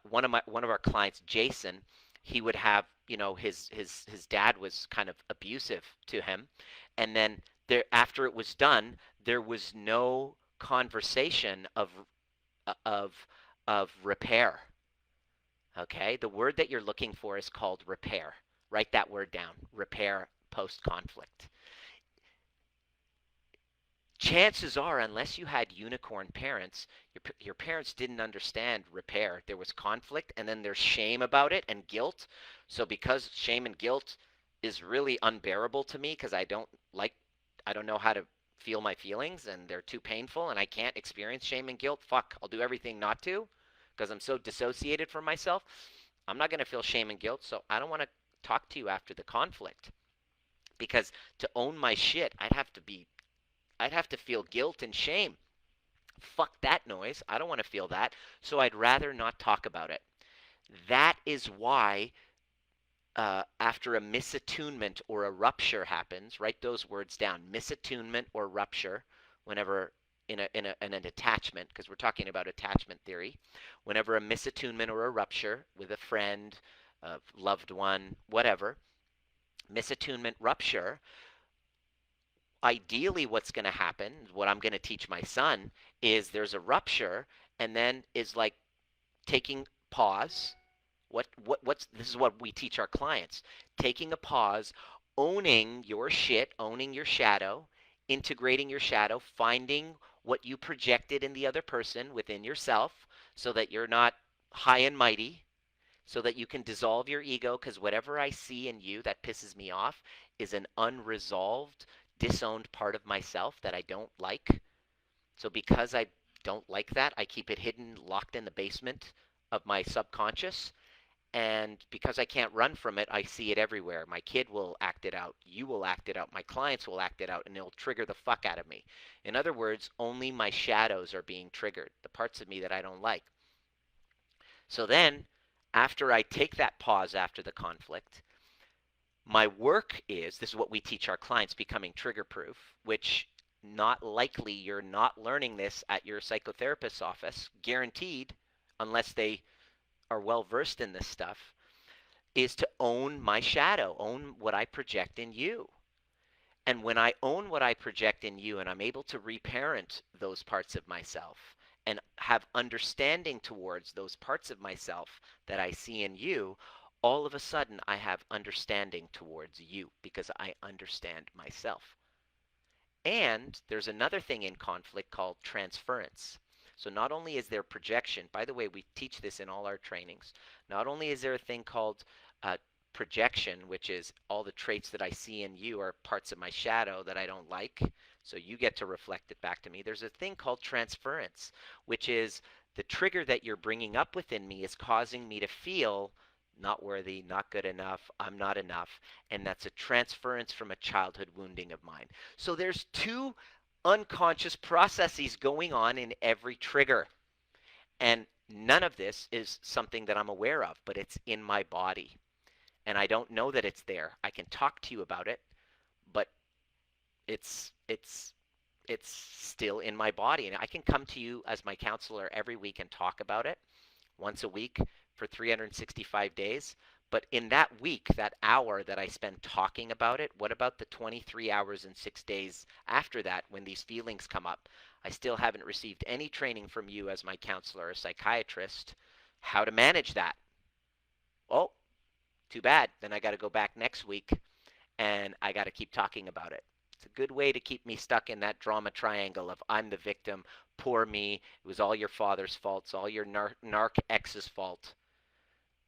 One of our clients, Jason, he would have, his dad was kind of abusive to him, and then There, after it was done, there was no conversation of of repair. Okay? The word that you're looking for is called repair. Write that word down. Repair post conflict. Chances are, unless you had unicorn parents, your parents didn't understand repair. There was conflict, and then there's shame about it and guilt. So because shame and guilt is really unbearable to me, because I don't know how to feel my feelings, and they're too painful, and I can't experience shame and guilt. Fuck, I'll do everything not to, because I'm so dissociated from myself. I'm not going to feel shame and guilt, so I don't want to talk to you after the conflict, because to own my shit, I'd have to feel guilt and shame. Fuck that noise. I don't want to feel that. So I'd rather not talk about it. That is why, after a misattunement or a rupture happens, write those words down: misattunement or rupture, whenever in an attachment, because we're talking about attachment theory. Whenever a misattunement or a rupture with a friend, a loved one, whatever, misattunement, rupture, ideally what's going to happen, what I'm going to teach my son, is there's a rupture, and then is like taking pause. What's this is what we teach our clients: taking a pause, owning your shit, owning your shadow, integrating your shadow, finding what you projected in the other person within yourself, so that you're not high and mighty, so that you can dissolve your ego, because whatever I see in you that pisses me off is an unresolved, disowned part of myself that I don't like. So because I don't like that, I keep it hidden, locked in the basement of my subconscious. And because I can't run from it, I see it everywhere. My kid will act it out. You will act it out. My clients will act it out, and it'll trigger the fuck out of me. In other words, only my shadows are being triggered, the parts of me that I don't like. So then, after I take that pause after the conflict, my work is, this is what we teach our clients, becoming trigger proof, which not likely you're not learning this at your psychotherapist's office, guaranteed, unless they are well versed in this stuff, is to own my shadow, own what I project in you. And when I own what I project in you, and I'm able to reparent those parts of myself and have understanding towards those parts of myself that I see in you, all of a sudden I have understanding towards you, because I understand myself. And there's another thing in conflict called transference. So not only is there projection, by the way, we teach this in all our trainings, not only is there a thing called projection, which is all the traits that I see in you are parts of my shadow that I don't like, so you get to reflect it back to me. There's a thing called transference, which is the trigger that you're bringing up within me is causing me to feel not worthy, not good enough, I'm not enough, and that's a transference from a childhood wounding of mine. So there's two unconscious processes going on in every trigger, and none of this is something that I'm aware of, but it's in my body, and I don't know that it's there. I can talk to you about it, but it's still in my body, and I can come to you as my counselor every week and talk about it once a week for 365 days. But in that week, that hour that I spend talking about it, what about the 23 hours and 6 days after that when these feelings come up? I still haven't received any training from you as my counselor or psychiatrist how to manage that. Oh, too bad. Then I got to go back next week and I got to keep talking about it. It's a good way to keep me stuck in that drama triangle of I'm the victim, poor me, it was all your father's fault, it's all your narc ex's fault,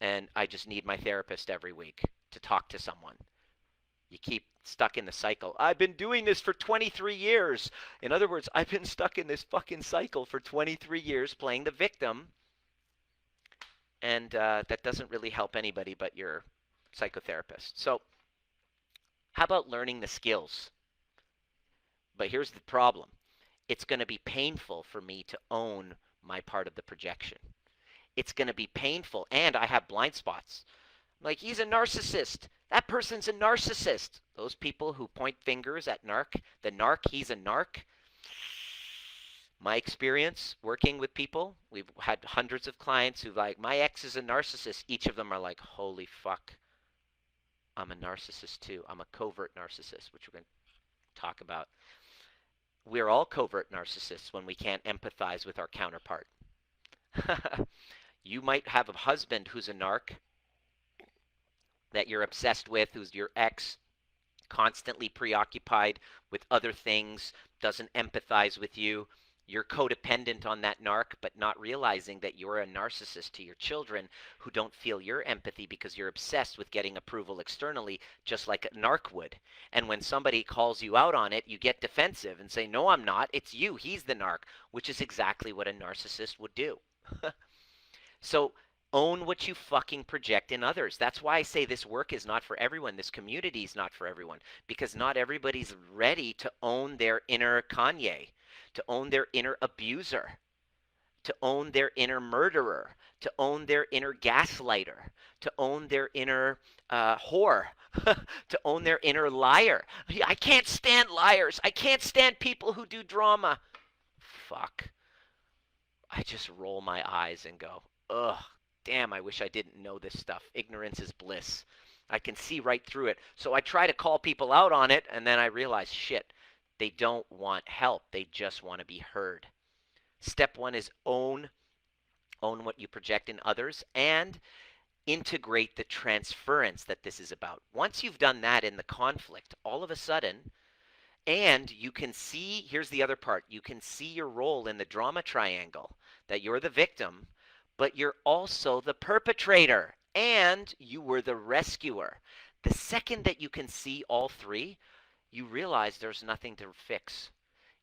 and I just need my therapist every week to talk to someone. You keep stuck in the cycle. I've been doing this for 23 years. In other words, I've been stuck in this fucking cycle for 23 years playing the victim, and that doesn't really help anybody but your psychotherapist. So how about learning the skills? But here's the problem. It's going to be painful for me to own my part of the projection. It's going to be painful, and I have blind spots. Like, he's a narcissist. That person's a narcissist. Those people who point fingers at the narc, he's a narc. My experience working with people, we've had hundreds of clients who like, my ex is a narcissist. Each of them are like, holy fuck, I'm a narcissist too. I'm a covert narcissist, which we're going to talk about. We're all covert narcissists when we can't empathize with our counterpart. You might have a husband who's a narc that you're obsessed with, who's your ex, constantly preoccupied with other things, doesn't empathize with you. You're codependent on that narc, but not realizing that you're a narcissist to your children who don't feel your empathy because you're obsessed with getting approval externally, just like a narc would. And when somebody calls you out on it, you get defensive and say, no, I'm not. It's you. He's the narc, which is exactly what a narcissist would do. So own what you fucking project in others. That's why I say this work is not for everyone. This community is not for everyone because not everybody's ready to own their inner Kanye, to own their inner abuser, to own their inner murderer, to own their inner gaslighter, to own their inner whore, to own their inner liar. I can't stand liars. I can't stand people who do drama. Fuck. I just roll my eyes and go, ugh, damn, I wish I didn't know this stuff. Ignorance is bliss. I can see right through it. So I try to call people out on it, and then I realize, shit, they don't want help. They just want to be heard. Step one is own what you project in others, and integrate the transference that this is about. Once you've done that in the conflict, all of a sudden, and you can see, here's the other part, you can see your role in the drama triangle, that you're the victim, but you're also the perpetrator, and you were the rescuer. The second that you can see all three, you realize there's nothing to fix.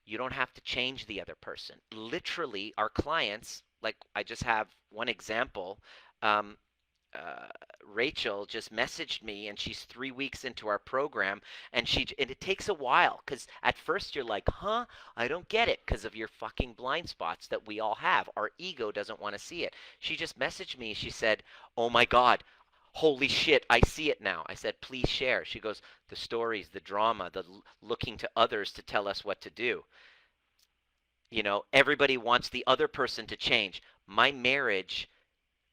You don't have to change the other person. Literally, our clients, like I just have one example, um, Rachel just messaged me, and she's 3 weeks into our program, and it takes a while because at first you're like, huh, I don't get it because of your fucking blind spots that we all have. Our ego doesn't want to see it. She just messaged me. She said, oh my God, holy shit, I see it now. I said, please share. She goes, the stories, the drama, the looking to others to tell us what to do. You know, everybody wants the other person to change. My marriage,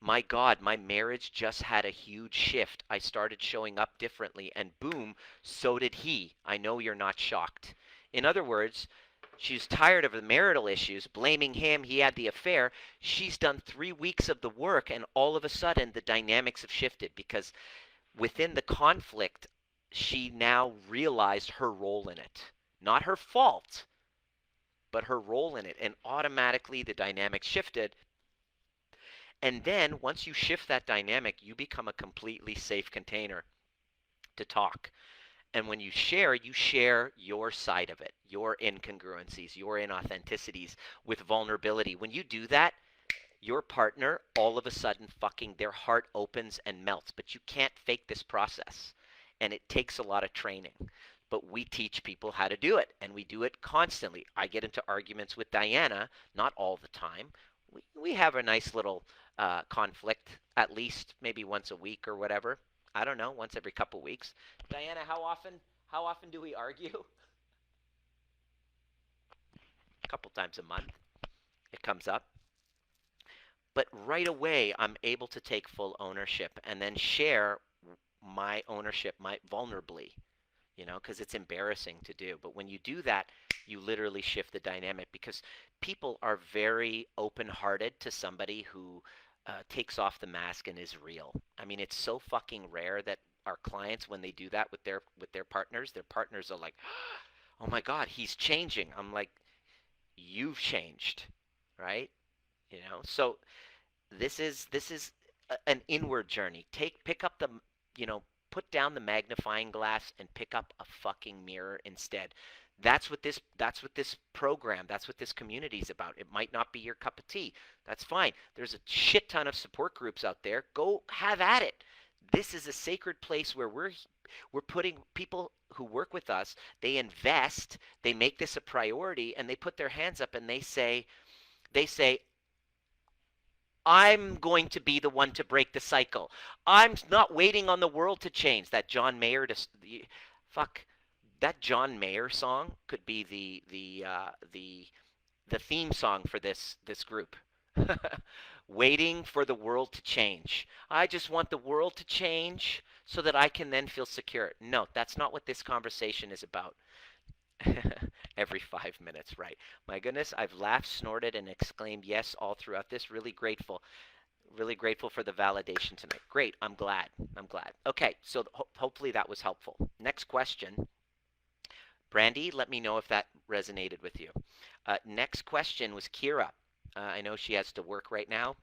my God, my marriage just had a huge shift. I started showing up differently, and boom, so did he. I know you're not shocked. In other words, she's tired of the marital issues, blaming him, he had the affair. She's done 3 weeks of the work, and all of a sudden, the dynamics have shifted because within the conflict, she now realized her role in it. Not her fault, but her role in it. And automatically, the dynamics shifted. And then once you shift that dynamic, you become a completely safe container to talk. And when you share your side of it, your incongruencies, your inauthenticities with vulnerability. When you do that, your partner, all of a sudden, fucking their heart opens and melts. But you can't fake this process. And it takes a lot of training. But we teach people how to do it, and we do it constantly. I get into arguments with Diana, not all the time. We have a nice little conflict, at least maybe once a week or whatever. I don't know, once every couple weeks. Diana, how often? How often do we argue? A couple times a month. It comes up. But right away, I'm able to take full ownership and then share my ownership, my vulnerably, because it's embarrassing to do. But when you do that, you literally shift the dynamic because people are very open-hearted to somebody who takes off the mask and is real. I mean, it's so fucking rare that our clients, when they do that with their partners are like, oh my God, he's changing. I'm like, you've changed, right? So this is an inward journey. Pick up the, put down the magnifying glass and pick up a fucking mirror instead. That's what this program, that's what this community is about. It might not be your cup of tea. That's fine. There's a shit ton of support groups out there. Go have at it. This is a sacred place where we're putting people who work with us, they invest, they make this a priority, and they put their hands up and they say, I'm going to be the one to break the cycle. I'm not waiting on the world to change. That John Mayer that John Mayer song could be the theme song for this group. Waiting for the world to change. I just want the world to change so that I can then feel secure. No, that's not what this conversation is about. Every 5 minutes, right? My goodness, I've laughed, snorted, and exclaimed yes all throughout this. Really grateful. Really grateful for the validation tonight. Great. I'm glad. I'm glad. Okay, so hopefully that was helpful. Next question. Brandy, let me know if that resonated with you. Next question was Kira. I know she has to work right now,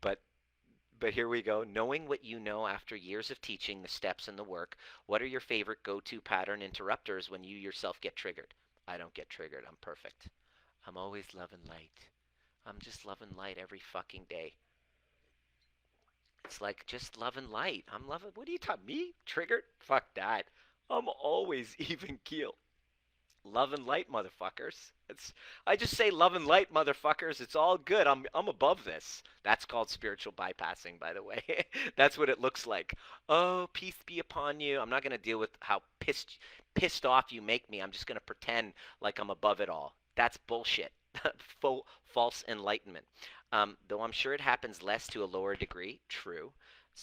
but here we go. Knowing what you know after years of teaching the steps and the work, what are your favorite go-to pattern interrupters when you yourself get triggered? I don't get triggered. I'm perfect. I'm always loving light. I'm just loving light every fucking day. It's like just loving light. I'm loving. What are you talking? Me triggered? Fuck that. I'm always even keel. Love and light, motherfuckers. It's I just say love and light, motherfuckers. It's all good. I'm above this. That's called spiritual bypassing, by the way. That's what it looks like. Oh, peace be upon you. I'm not gonna deal with how pissed off you make me. I'm just gonna pretend like I'm above it all. That's bullshit. False enlightenment. Though I'm sure it happens less to a lower degree. True.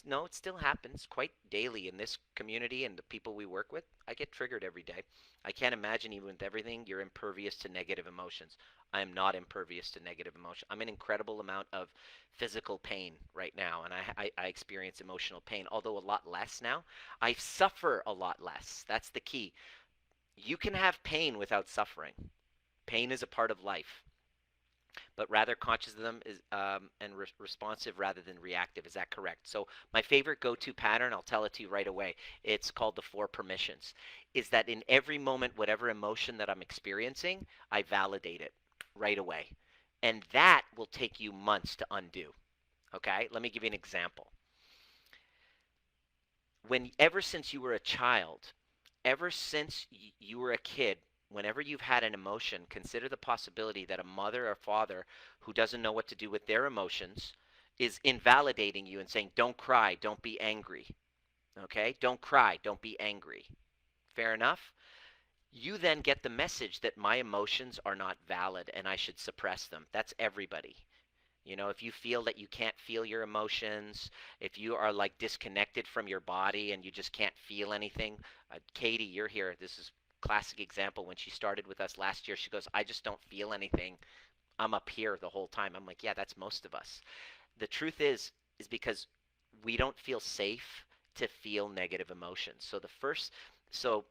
No, it still happens quite daily in this community and the people we work with. I get triggered every day. I can't imagine, even with everything, you're impervious to negative emotions. I am not impervious to negative emotion. I'm an incredible amount of physical pain right now, and I experience emotional pain, although a lot less now. I suffer a lot less. That's the key. You can have pain without suffering. Pain is a part of life, but rather conscious of them is and responsive rather than reactive. Is that correct? So my favorite go-to pattern, I'll tell it to you right away. It's called the four permissions. Is that in every moment, whatever emotion that I'm experiencing, I validate it right away, and that will take you months to undo. Okay, let me give you an example. When ever since you were a child, ever since you were a kid, whenever you've had an emotion, consider the possibility that a mother or father who doesn't know what to do with their emotions is invalidating you and saying, don't cry, don't be angry. Okay? Don't cry, don't be angry. Fair enough? You then get the message that my emotions are not valid and I should suppress them. That's everybody. You know, if you feel that you can't feel your emotions, if you are like disconnected from your body and you just can't feel anything, Katie, you're here. This is a classic example. When she started with us last year, she goes, I just don't feel anything. I'm up here the whole time. I'm like, yeah, that's most of us. The truth is because we don't feel safe to feel negative emotions. So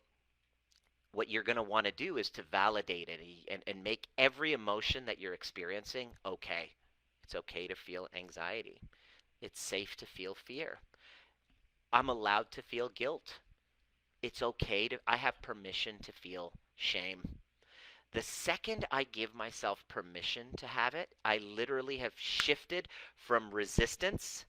what you're going to want to do is to validate it and make every emotion that you're experiencing okay. It's okay to feel anxiety. It's safe to feel fear. I'm allowed to feel guilt. It's okay to, I have permission to feel shame. The second I give myself permission to have it, I literally have shifted from resistance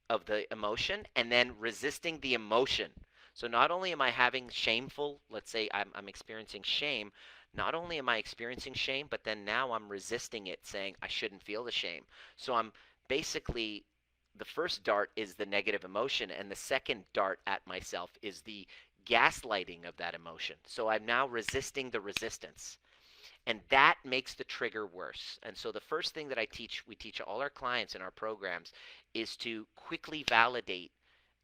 of the emotion and then resisting the emotion. So not only am I having shameful, let's say I'm experiencing shame, not only am I experiencing shame, but then now I'm resisting it, saying I shouldn't feel the shame. So I'm basically, the first dart is the negative emotion, and the second dart at myself is the gaslighting of that emotion. So I'm now resisting the resistance. And that makes the trigger worse. And so the first thing that we teach all our clients in our programs is to quickly validate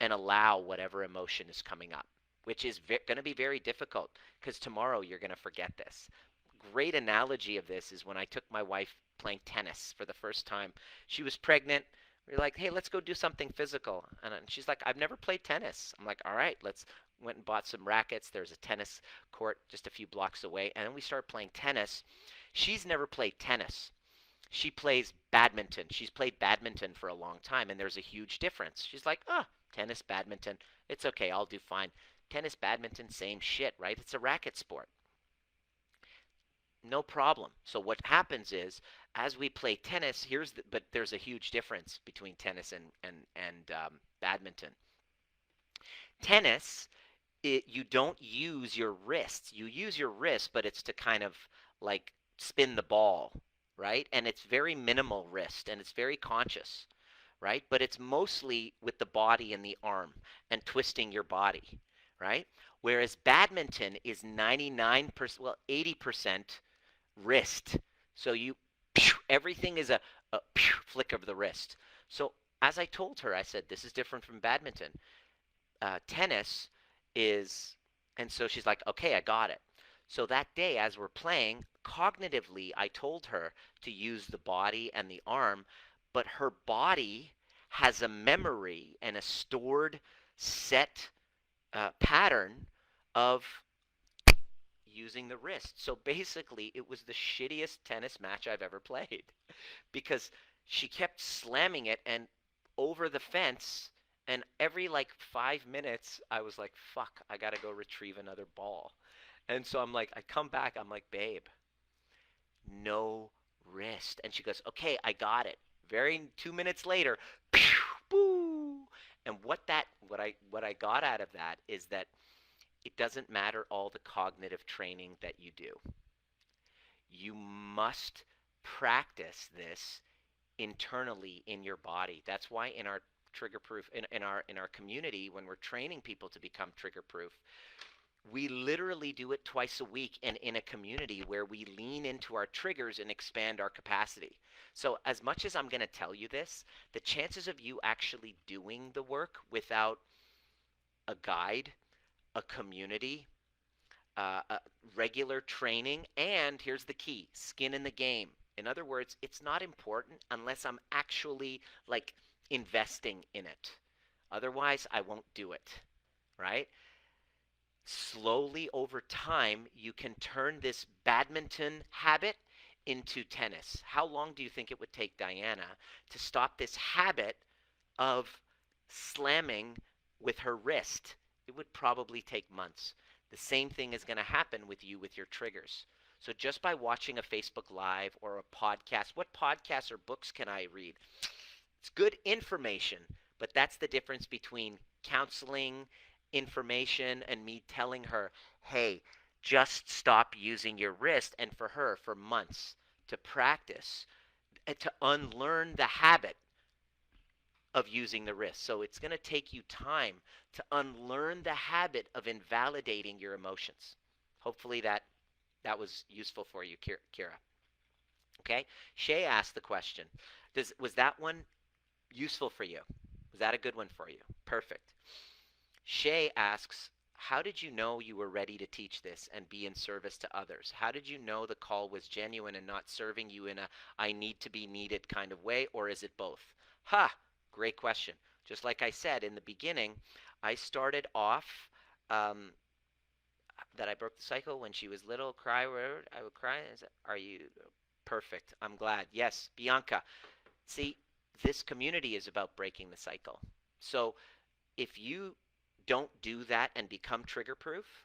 and allow whatever emotion is coming up, which is going to be very difficult because tomorrow you're going to forget this. Great analogy of this is when I took my wife playing tennis for the first time. She was pregnant. We were like, hey, let's go do something physical. And she's like, I've never played tennis. I'm like, all right, let's went and bought some rackets. There's a tennis court just a few blocks away. And then we started playing tennis. She's never played tennis. She plays badminton. She's played badminton for a long time, and there's a huge difference. She's like, tennis, badminton, it's okay, I'll do fine. Tennis, badminton, same shit, right? It's a racket sport. No problem. So what happens is, as we play tennis, but there's a huge difference between tennis and badminton. Tennis, you don't use your wrists. You use your wrists, but it's to kind of like spin the ball, right? And it's very minimal wrist, and it's very conscious, right? But it's mostly with the body and the arm and twisting your body, right? Whereas badminton is 99%, well, 80% wrist. So everything is a flick of the wrist. So as I told her, I said, this is different from badminton. Tennis is, and so she's like, okay, I got it. So that day, as we're playing, cognitively, I told her to use the body and the arm, but her body has a memory and a stored set pattern of using the wrist. So basically, it was the shittiest tennis match I've ever played because she kept slamming it and over the fence. And every like 5 minutes, I was like, fuck, I gotta go retrieve another ball. And so I'm like, I come back, I'm like, babe, no wrist. And she goes, okay, I got it. Very 2 minutes later, pew, boo. And what I got out of that is that it doesn't matter all the cognitive training that you do. You must practice this internally in your body. That's why in our trigger proof in our community, when we're training people to become trigger proof, we literally do it twice a week and in a community where we lean into our triggers and expand our capacity. So as much as I'm going to tell you this, the chances of you actually doing the work without a guide, a community, regular training, and here's the key, skin in the game. In other words, it's not important unless I'm actually like investing in it. Otherwise, I won't do it, right? Slowly over time, you can turn this badminton habit into tennis. How long do you think it would take Diana to stop this habit of slamming with her wrist? It would probably take months. The same thing is going to happen with you with your triggers. So just by watching a Facebook Live or a podcast, what podcasts or books can I read? It's good information, but that's the difference between counseling information and me telling her, hey, just stop using your wrist. And for her, for months, to practice and to unlearn the habit of using the wrist. So it's going to take you time to unlearn the habit of invalidating your emotions. Hopefully that was useful for you, Kira. Okay? Shay asked the question. Was that one useful for you? Was that a good one for you? Perfect. Shay asks, how did you know you were ready to teach this and be in service to others? How did you know the call was genuine and not serving you in a I need to be needed kind of way, or is it both? Ha! Great question. Just like I said in the beginning, I started off that I broke the cycle when she was little, cry, whatever. I would cry. Are you perfect? I'm glad. Yes, Bianca. See, this community is about breaking the cycle. So if you don't do that and become trigger proof,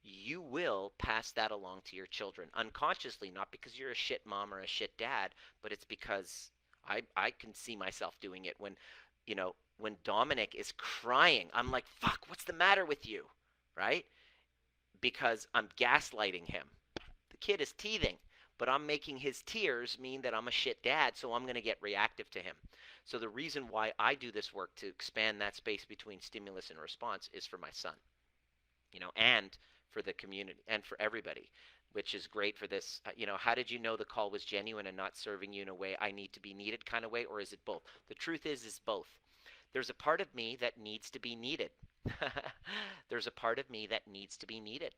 you will pass that along to your children unconsciously, not because you're a shit mom or a shit dad, but it's because I can see myself doing it when Dominic is crying. I'm like, fuck, what's the matter with you? Right? Because I'm gaslighting him. The kid is teething, but I'm making his tears mean that I'm a shit dad, so I'm going to get reactive to him. So the reason why I do this work to expand that space between stimulus and response is for my son, and for the community and for everybody, which is great for this. How did you know the call was genuine and not serving you in a way I need to be needed kind of way, or is it both? The truth is both. There's a part of me that needs to be needed. There's a part of me that needs to be needed.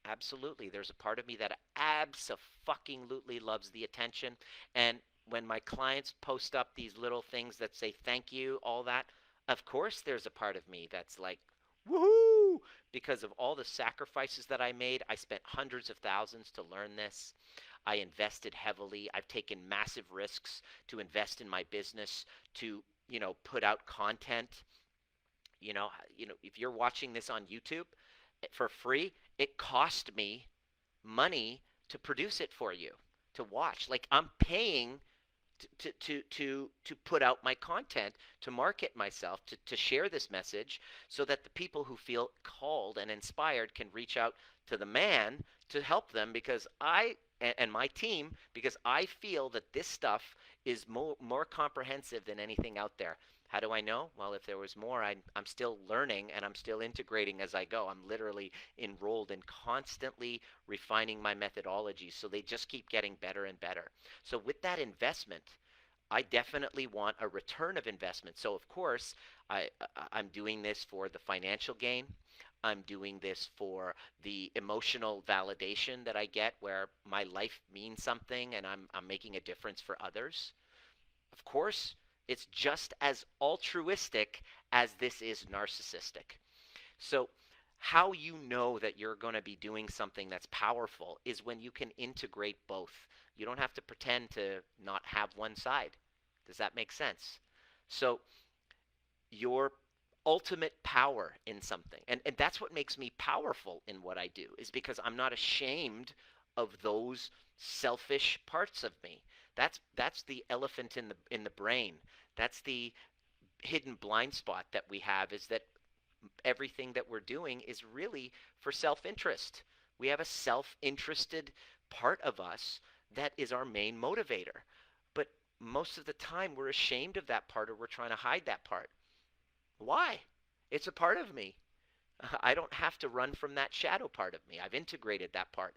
Absolutely. There's a part of me that abso-fucking-lutely loves the attention. And when my clients post up these little things that say thank you, all that, of course there's a part of me that's like, woohoo! Because of all the sacrifices that I made. I spent hundreds of thousands to learn this. I invested heavily. I've taken massive risks to invest in my business, to, put out content. If you're watching this on YouTube for free, it cost me money to produce it for you to watch. Like I'm paying to put out my content, to market myself, to share this message so that the people who feel called and inspired can reach out to the man to help them, because I and my team, because I feel that this stuff is more comprehensive than anything out there. How do I know? Well, if there was more, I'm still learning and I'm still integrating as I go. I'm literally enrolled in constantly refining my methodology, so they just keep getting better and better. So with that investment, I definitely want a return of investment. So of course, I'm doing this for the financial gain. I'm doing this for the emotional validation that I get where my life means something and I'm making a difference for others. Of course, it's just as altruistic as this is narcissistic. So, how you know that you're going to be doing something that's powerful is when you can integrate both. You don't have to pretend to not have one side. Does that make sense? So, your ultimate power in something, and that's what makes me powerful in what I do, is because I'm not ashamed of those selfish parts of me. That's the elephant in the brain. That's the hidden blind spot that we have, is that everything that we're doing is really for self-interest. We have a self-interested part of us that is our main motivator. But most of the time we're ashamed of that part, or we're trying to hide that part. Why? It's a part of me. I don't have to run from that shadow part of me. I've integrated that part.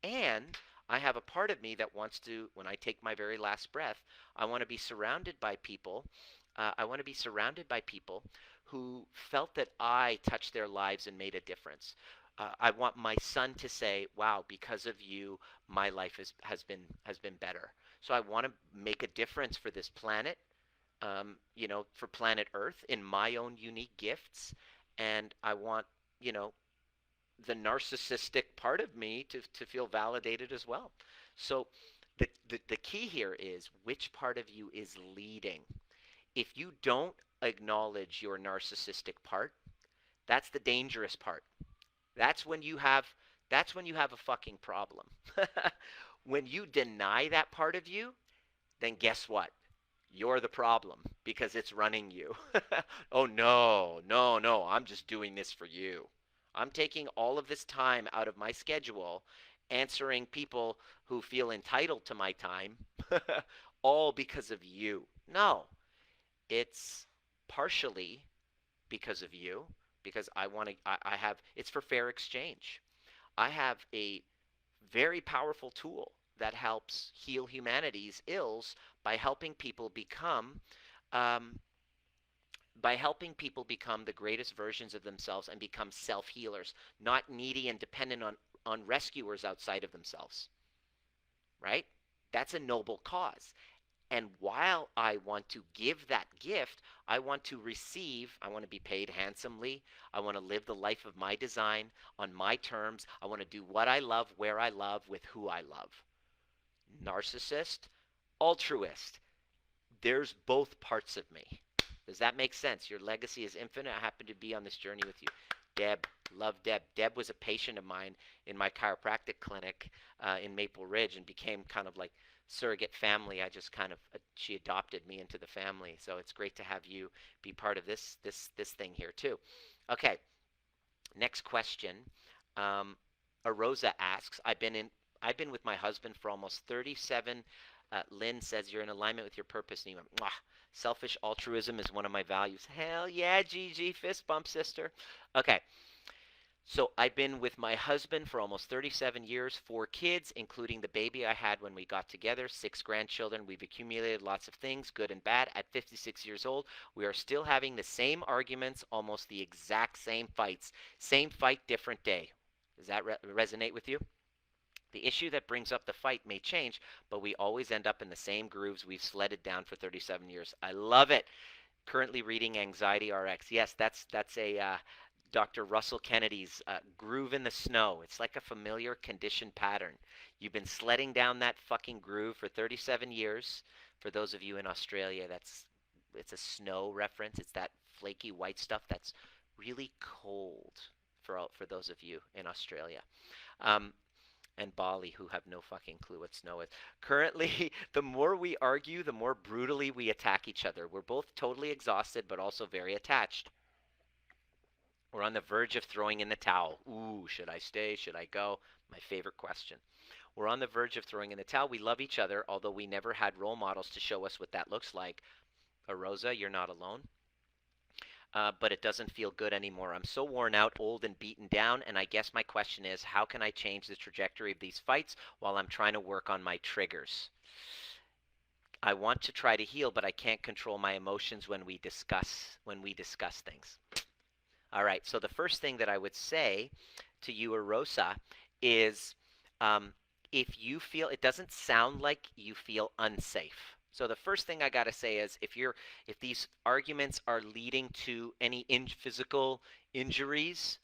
And I have a part of me that wants to, when I take my very last breath, I want to be surrounded by people. I want to be surrounded by people who felt that I touched their lives and made a difference. I want my son to say, "Wow, because of you, my life has been better." So I want to make a difference for this planet, for planet Earth in my own unique gifts, and I want, you know, the narcissistic part of me to feel validated as well. So the key here is which part of you is leading. If you don't acknowledge your narcissistic part, that's the dangerous part. That's when you have that's when you have a fucking problem. When you deny that part of you, then guess what? You're the problem because it's running you. Oh, no, no, no, I'm just doing this for you. I'm taking all of this time out of my schedule answering people who feel entitled to my time, all because of you. No, it's partially because of you, because I have, it's for fair exchange. I have a very powerful tool that helps heal humanity's ills by helping people become um, the greatest versions of themselves and become self-healers, not needy and dependent on rescuers outside of themselves. Right? That's a noble cause. And while I want to give that gift, I want to receive, I want to be paid handsomely. I want to live the life of my design on my terms. I want to do what I love, where I love, with who I love. Narcissist, altruist. There's both parts of me. Does that make sense? Your legacy is infinite. I happen to be on this journey with you. Deb, love Deb. Deb was a patient of mine in my chiropractic clinic in Maple Ridge and became kind of like surrogate family. I just kind of she adopted me into the family. So it's great to have you be part of this thing here too. Okay, next question. Arosa asks, I've been with my husband for almost 37. Lynn says you're in alignment with your purpose, Nima. Mwah. Selfish altruism is one of my values. Hell yeah, Gigi, fist bump, sister. Okay, so I've been with my husband for almost 37 years, 4 kids, including the baby I had when we got together, 6 grandchildren. We've accumulated lots of things, good and bad. At 56 years old, we are still having the same arguments, almost the exact same fights. Same fight, different day. Does that resonate with you? The issue that brings up the fight may change, but we always end up in the same grooves we've sledded down for 37 years. I love it. Currently reading Anxiety RX. Yes, that's a Dr. Russell Kennedy's groove in the snow. It's like a familiar conditioned pattern. You've been sledding down that fucking groove for 37 years. For those of you in Australia, it's a snow reference. It's that flaky white stuff that's really cold for those of you in Australia. And Bali, who have no fucking clue what snow is. Currently, the more we argue, the more brutally we attack each other. We're both totally exhausted, but also very attached. We're on the verge of throwing in the towel. Ooh, should I stay? Should I go? My favorite question. We're on the verge of throwing in the towel. We love each other, although we never had role models to show us what that looks like. Rosa, you're not alone. But it doesn't feel good anymore. I'm so worn out, old, and beaten down, and I guess my question is, how can I change the trajectory of these fights while I'm trying to work on my triggers? I want to try to heal, but I can't control my emotions when we discuss things. All right. So the first thing that I would say to you, Arosa, is um, if you feel it doesn't sound like you feel unsafe. So the first thing I got to say is if these arguments are leading to any physical injuries,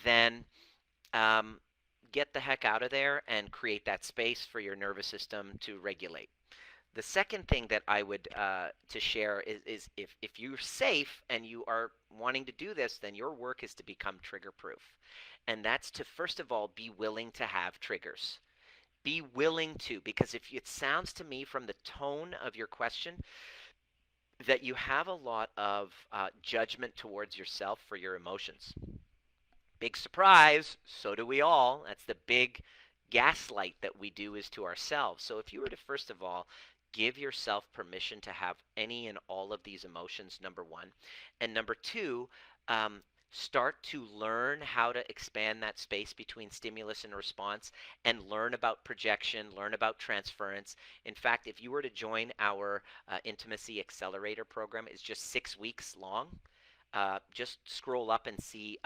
then um, get the heck out of there and create that space for your nervous system to regulate. The second thing that I would to share is if you're safe and you are wanting to do this, then your work is to become trigger proof. And that's to first of all be willing to have triggers. Be willing to, because if it sounds to me from the tone of your question that you have a lot of judgment towards yourself for your emotions. Big surprise, so do we all. That's the big gaslight that we do is to ourselves. So if you were to first of all give yourself permission to have any and all of these emotions, number one, and number two, um, start to learn how to expand that space between stimulus and response and learn about projection, learn about transference. In fact, if you were to join our intimacy accelerator program, it's just 6 weeks long. Just scroll up and see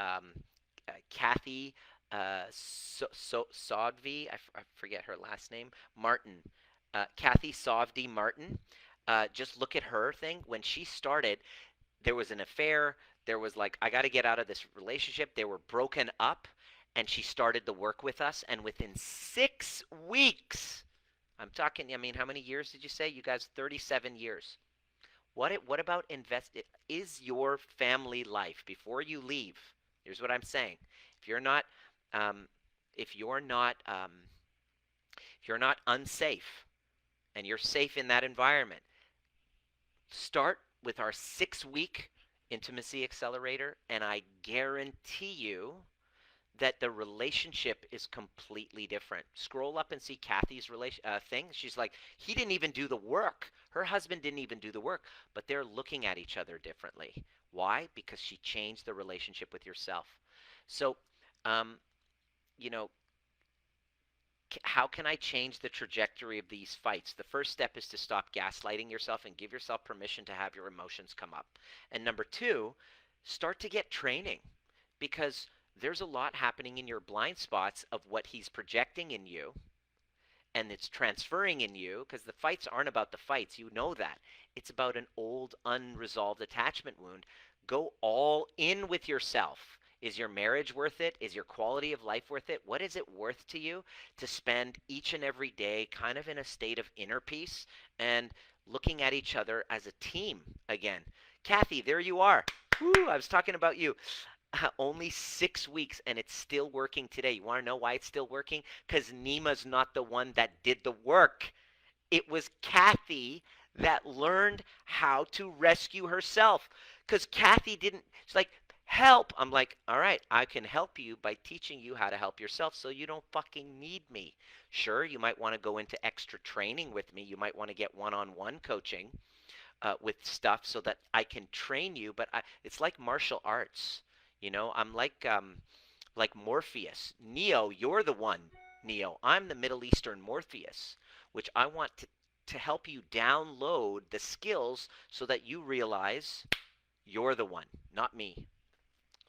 Kathy Sogvi, I forget her last name, Martin, Kathy Sovdi Martin. Just look at her thing. When she started, there was an affair. There was like, I got to get out of this relationship. They were broken up, and she started the work with us. And within 6 weeks, I'm talking, I mean, how many years did you say? You guys, 37 years. What about invest? Is your family life before you leave? Here's what I'm saying: if you're not, um, if you're not, if you're not unsafe, and you're safe in that environment, start with our 6 week intimacy accelerator, and I guarantee you that the relationship is completely different. Scroll up and see Kathy's thing. She's like, he didn't even do the work. Her husband didn't even do the work, but they're looking at each other differently. Why? Because she changed the relationship with yourself. So, um, you know, how can I change the trajectory of these fights? The first step is to stop gaslighting yourself and give yourself permission to have your emotions come up. And number two, start to get training, because there's a lot happening in your blind spots of what he's projecting in you, and it's transferring in you, because the fights aren't about the fights. You know that. It's about an old unresolved attachment wound. Go all in with yourself. Is your marriage worth it? Is your quality of life worth it? What is it worth to you to spend each and every day kind of in a state of inner peace and looking at each other as a team again? Kathy, there you are. Woo, I was talking about you. Only 6 weeks, and it's still working today. You want to know why it's still working? Because Nima's not the one that did the work. It was Kathy that learned how to rescue herself. Because Kathy didn't, she's like, help. I'm like, all right, I can help you by teaching you how to help yourself so you don't fucking need me. Sure, you might want to go into extra training with me. You might want to get one-on-one coaching with stuff so that I can train you. But it's like martial arts. You know, I'm like Morpheus. Neo, you're the one, Neo. I'm the Middle Eastern Morpheus, which I want to help you download the skills so that you realize you're the one, not me.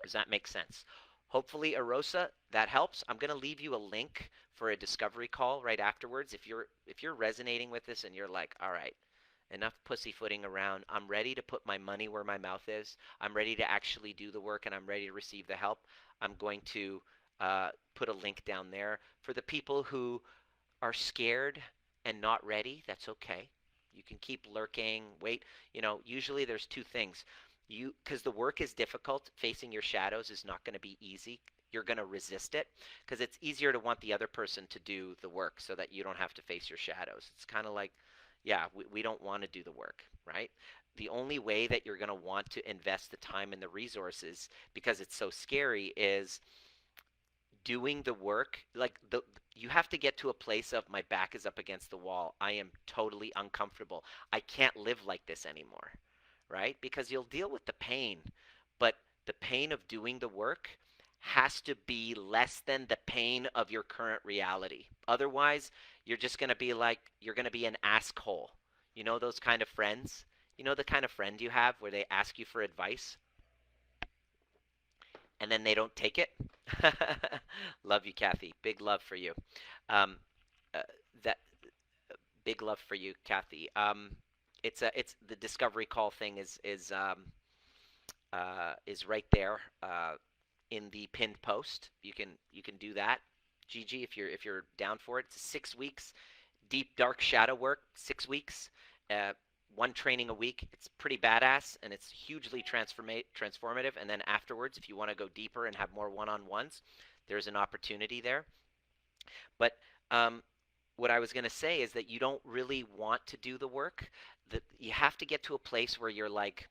Does that make sense? Hopefully, Arosa, that helps. I'm going to leave you a link for a discovery call right afterwards. If you're resonating with this and you're like, all right, enough pussyfooting around. I'm ready to put my money where my mouth is. I'm ready to actually do the work, and I'm ready to receive the help. I'm going to put a link down there. For the people who are scared and not ready, that's okay. You can keep lurking, wait. Usually there's two things. Because the work is difficult, facing your shadows is not going to be easy. You're going to resist it because it's easier to want the other person to do the work so that you don't have to face your shadows. It's kind of like, yeah, we don't want to do the work, right? The only way that you're going to want to invest the time and the resources, because it's so scary, is doing the work. Like you have to get to a place of my back is up against the wall. I am totally uncomfortable. I can't live like this anymore, right? Because you'll deal with the pain, but the pain of doing the work has to be less than the pain of your current reality. Otherwise, you're just going to be like, you're going to be an asshole. You know those kind of friends? You know the kind of friend you have where they ask you for advice? and then they don't take it. Love you, Kathy. Big love for you. Um, uh, that big love for you, Kathy. It's the discovery call thing is right there in the pinned post. You can do that, Gigi, if you're down for it. It's 6 weeks, deep dark shadow work. 6 weeks, uh, one training a week. It's pretty badass and it's hugely transformative. And then afterwards, if you want to go deeper and have more one-on-ones, there's an opportunity there. But um, what I was going to say is that you don't really want to do the work. That you have to get to a place where you're like,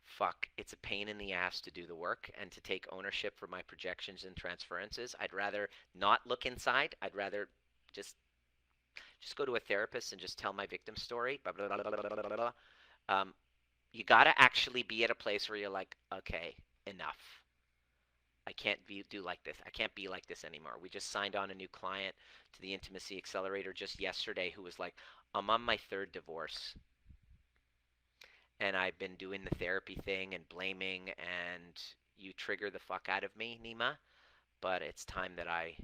fuck, it's a pain in the ass to do the work and to take ownership for my projections and transferences. I'd rather not look inside. I'd rather just just go to a therapist and just tell my victim story. Blah, blah, blah, blah, blah, blah, blah. Um, you got to actually be at a place where you're like, okay, enough. I can't do like this. I can't be like this anymore. We just signed on a new client to the Intimacy Accelerator just yesterday who was like, I'm on my third divorce. And I've been doing the therapy thing and blaming, and you trigger the fuck out of me, Nima. But it's time that I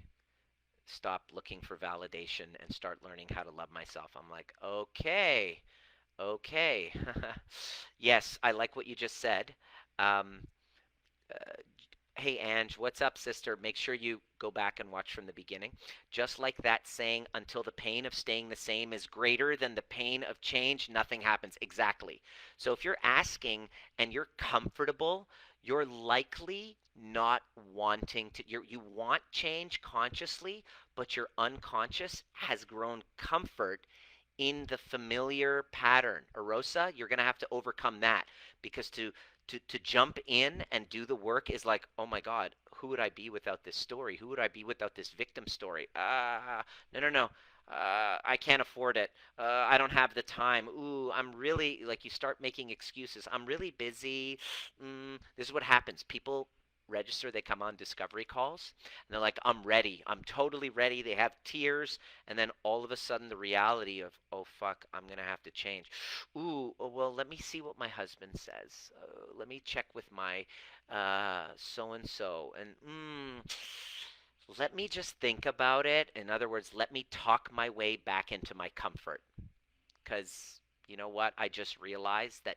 stop looking for validation and start learning how to love myself. I'm like, okay, okay. Yes, I like what you just said. Um, uh, Hey, Ange, what's up, sister? Make sure you go back and watch from the beginning. Just like that saying, until the pain of staying the same is greater than the pain of change, nothing happens. Exactly. So if you're asking and you're comfortable, you're likely not wanting to, you want change consciously, but your unconscious has grown comfort in the familiar pattern. Arosa, you're going to have to overcome that because to jump in and do the work is like, oh my God, who would I be without this story? Who would I be without this victim story? No, no, no. I can't afford it. I don't have the time. Ooh, I'm really, like, you start making excuses. I'm really busy. This is what happens. People register, they come on discovery calls, and they're like, I'm ready. I'm totally ready. They have tears, and then all of a sudden the reality of, oh fuck, I'm going to have to change. Ooh, oh, well, let me see what my husband says. Let me check with my so and so, and let me just think about it. In other words, let me talk my way back into my comfort. Because you know what? I just realized that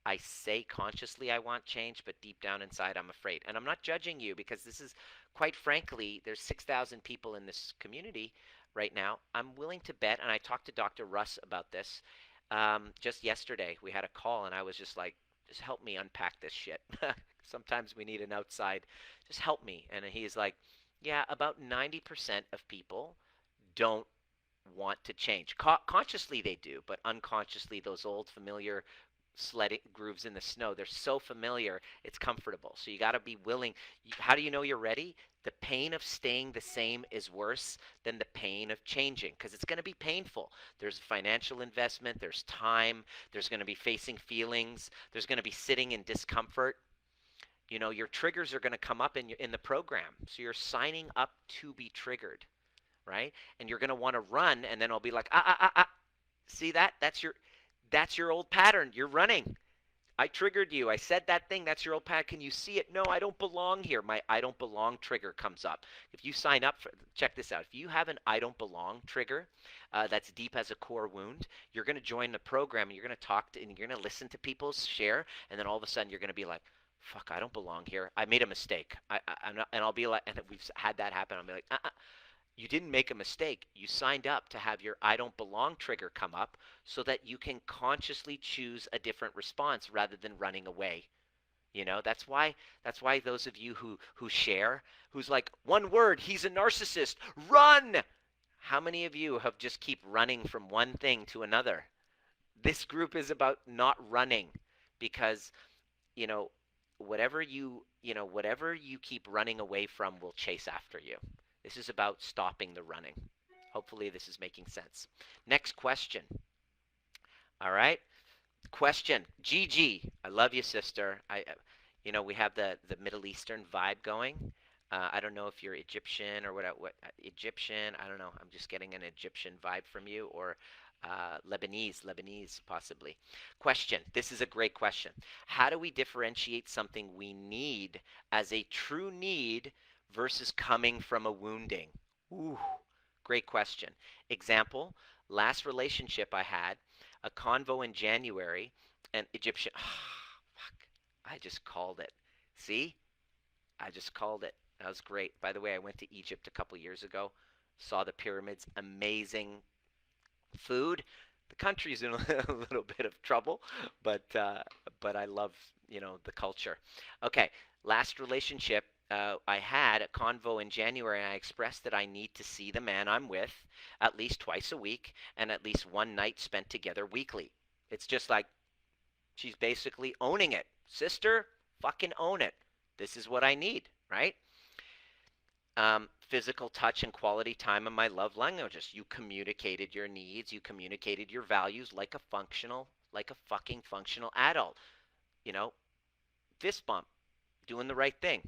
I say consciously I want change, but deep down inside I'm afraid. And I'm not judging you because this is, quite frankly, there's 6,000 people in this community right now. I'm willing to bet, and I talked to Dr. Russ about this just yesterday. We had a call, and I was just like, just help me unpack this shit. Sometimes we need an outside, just help me. And he's like, yeah, about 90% of people don't want to change. Consciously they do, but unconsciously those old familiar sledding grooves in the snow, they're so familiar, it's comfortable. So you got to be willing. How do you know you're ready? The pain of staying the same is worse than the pain of changing because it's going to be painful. There's financial investment, there's time, there's going to be facing feelings, there's going to be sitting in discomfort. You know, your triggers are going to come up in the program. So you're signing up to be triggered, right? And you're going to want to run, and then I'll be like, see that? That's your old pattern. You're running. I triggered you. I said that thing. That's your old pattern. Can you see it? No, I don't belong here. My I don't belong trigger comes up. If you sign up for, check this out. If you have an I don't belong trigger that's deep as a core wound, you're going to join the program and you're going to talk to, and you're going to listen to people's share, and then all of a sudden you're going to be like, fuck, I don't belong here. I made a mistake. I'm not, and I'll be like, and we've had that happen. I'll be like, you didn't make a mistake. You signed up to have your I don't belong trigger come up so that you can consciously choose a different response rather than running away. You know, that's why those of you who share, who's like, one word, he's a narcissist, run. How many of you have just keep running from one thing to another? This group is about not running because, you know, whatever you keep running away from will chase after you. This is about stopping the running. Hopefully this is making sense. Next question. All right. Question. Gigi, I love you, sister. We have the Middle Eastern vibe going. I don't know if you're Egyptian or what Egyptian. I don't know. I'm just getting an Egyptian vibe from you, or Lebanese, possibly. Question. This is a great question. How do we differentiate something we need as a true need versus coming from a wounding? Ooh, great question. Example, last relationship I had, a convo in January, an Egyptian. Fuck. I just called it. See? I just called it. That was great. By the way, I went to Egypt a couple years ago, saw the pyramids, amazing food. The country's in a little bit of trouble, but I love the culture. Okay, last relationship. I had a convo in January, and I expressed that I need to see the man I'm with at least twice a week and at least one night spent together weekly. It's just like she's basically owning it. Sister, fucking own it. This is what I need, right? Physical touch and quality time in my love languages. You communicated your needs, you communicated your values like a fucking functional adult. You know, fist bump, doing the right thing.